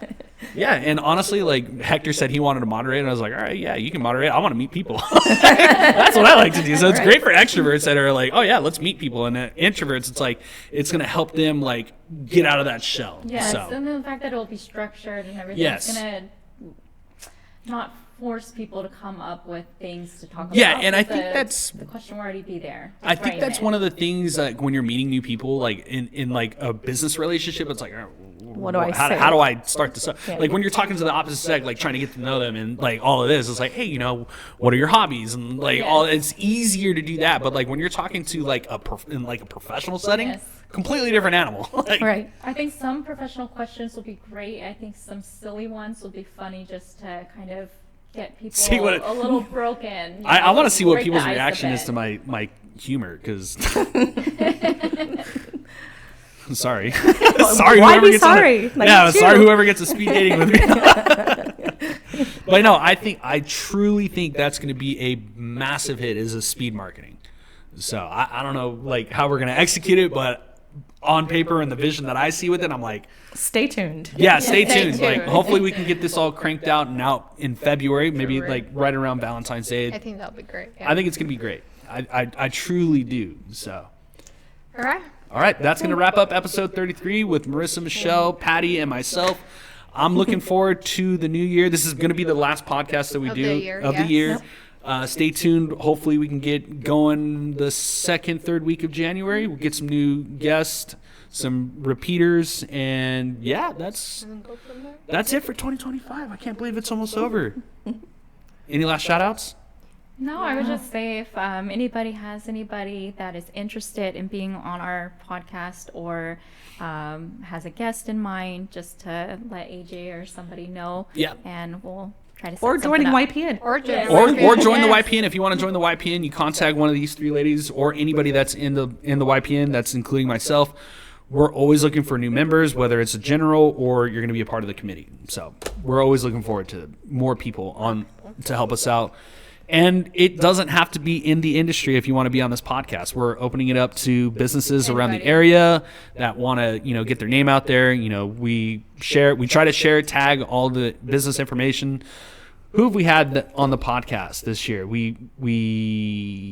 S1: Yeah, and honestly, Hector said he wanted to moderate, and I was like, all right, yeah, you can moderate. I want to meet people. That's what I like to do. So it's great for extroverts that are like, oh yeah, let's meet people. And introverts, it's like, it's going to help them get out of that shell.
S4: Yes,
S1: So.
S4: and the fact that it'll be structured and everything,
S1: Yes.
S4: it's gonna not force people to come up with things to talk about.
S1: Yeah, and I
S4: but
S1: think that's-
S4: the question will already be there.
S1: I think that's one of the things when you're meeting new people, in a business relationship, it's like, all right,
S2: what do I say?
S1: How do I start this up?
S2: Yeah.
S1: Like when you're talking to the opposite sex, like trying to get to know them and like all of this, it's like, hey, you know, what are your hobbies? And like all, it's easier to do that. But like when you're talking to like in like a professional setting,
S4: Yes.
S1: completely different animal. Like,
S2: Right.
S4: I think some professional questions will be great. I think some silly ones will be funny just to kind of get people
S1: See what
S4: a little broken. you
S1: I
S4: know,
S1: want to see what
S4: break the
S1: people's
S4: ice a
S1: reaction is
S4: bit.
S1: to my humor, because I'm sorry. Sorry,
S2: Why
S1: whoever
S2: be
S1: gets
S2: sorry?
S1: On
S2: Like,
S1: yeah,
S2: it's
S1: sorry
S2: you.
S1: whoever gets a speed dating with me. But no, I truly think that's going to be a massive hit, is a speed marketing. So I don't know like how we're going to execute it, but on paper and the vision that I see with it, I'm like,
S2: Stay tuned.
S1: yeah, stay
S3: Stay
S1: tuned. Like
S3: tuned.
S1: hopefully we can get this all cranked out and out in February, maybe
S3: Sure.
S1: like right around Valentine's Day.
S3: I think that'll be great. Yeah.
S1: I think it's going to be great. I truly do. So.
S3: All right.
S1: All right, that's going to wrap up episode 33 with Marisa, Michelle, Patty, and myself. I'm looking forward to the new year. This is going to be the last podcast that we
S3: Of
S1: do
S3: the year,
S1: of the
S3: yes.
S1: year. Stay tuned. Hopefully, we can get going the third week of January. We'll get some new guests, some repeaters, and yeah, that's
S3: And then go from there.
S1: it for 2025. I can't believe it's almost over. Any last shout outs?
S4: No, I would just say if anybody has anybody that is interested in being on our podcast or has a guest in mind, just to let AJ or somebody know.
S1: Yeah.
S4: And we'll try to set
S2: Or joining
S4: something up.
S2: YPN.
S3: Or join.
S1: Or join the
S3: Yes.
S1: YPN. If you want to join the YPN, you contact one of these three ladies or anybody that's in the YPN. That's including myself. We're always looking for new members, whether it's a general or you're going to be a part of the committee. So we're always looking forward to more people on to help us out. And it doesn't have to be in the industry if you want to be on this podcast. We're opening it up to businesses around the
S3: Anybody.
S1: area that want to, get their name out there. We try to share, tag all the business information. Who have we had on the podcast this year? We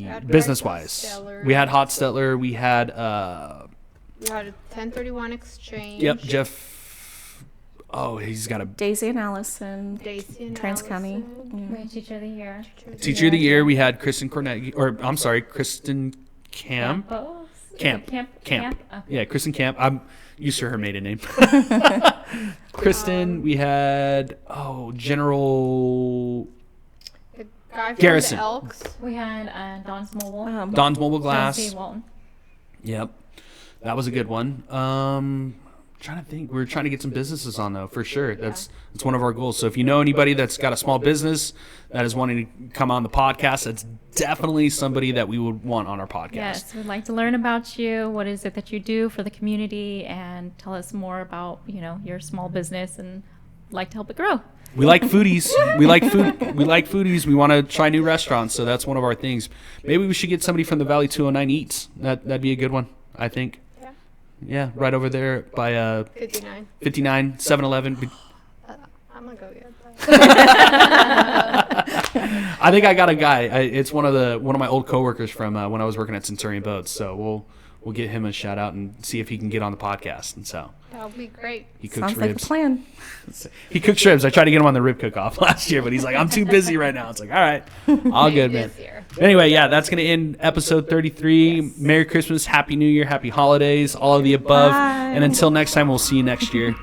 S3: had
S1: business
S3: Hot
S1: wise,
S3: Stellar.
S1: we had Hot Stetler. We had
S3: We had a 1031 exchange.
S1: yep, Jeff. Oh, he's got a
S2: Daisy and Allison.
S3: Daisy and
S2: Trans County.
S3: Allison.
S4: Wait, Teacher of the Year.
S1: teacher of the year. We had Kristen Kristen Camp.
S4: Campos?
S1: Camp.
S4: Camp. Okay.
S1: Yeah, Kristen Camp. I'm used to her maiden name. Kristen. We had General
S3: The guy from
S1: Garrison.
S3: the Elks.
S4: We had Don's Mobile.
S1: Don's Mobile
S4: Glass.
S1: Glass.
S4: Walton.
S1: Yep, that was a good one. Trying to think. We're trying to get some businesses on though, for sure. That's one of our goals. So if you know anybody that's got a small business that is wanting to come on the podcast, that's definitely somebody that we would want on our podcast.
S4: Yes, we'd like to learn about you. What is it that you do for the community, and tell us more about your small business, and like to help it grow.
S1: We like foodies. We like food. We like foodies. We want to try new restaurants, so that's one of our things. Maybe we should get somebody from the Valley 209 Eats. That'd be a good one, I think.
S3: Yeah.
S1: Yeah, right over there by
S3: 59.
S1: 59 7-Eleven.
S3: I'm gonna go get that.
S1: I think I got a guy. It's one of my old coworkers from when I was working at Centurion Boats. So we'll get him a shout out and see if he can get on the podcast. And so
S3: That would be great.
S1: he cooks
S2: Sounds like a
S1: ribs.
S2: plan.
S1: He cooks ribs. I tried to get him on the rib cook off last year, but he's like, I'm too busy right now. It's like, all right, all good, man.
S3: This year.
S1: Anyway, yeah, that's gonna end episode 33.
S3: Yes.
S1: Merry Christmas, Happy New Year, Happy Holidays, all of the above.
S2: Bye.
S1: And until next time, we'll see you next year.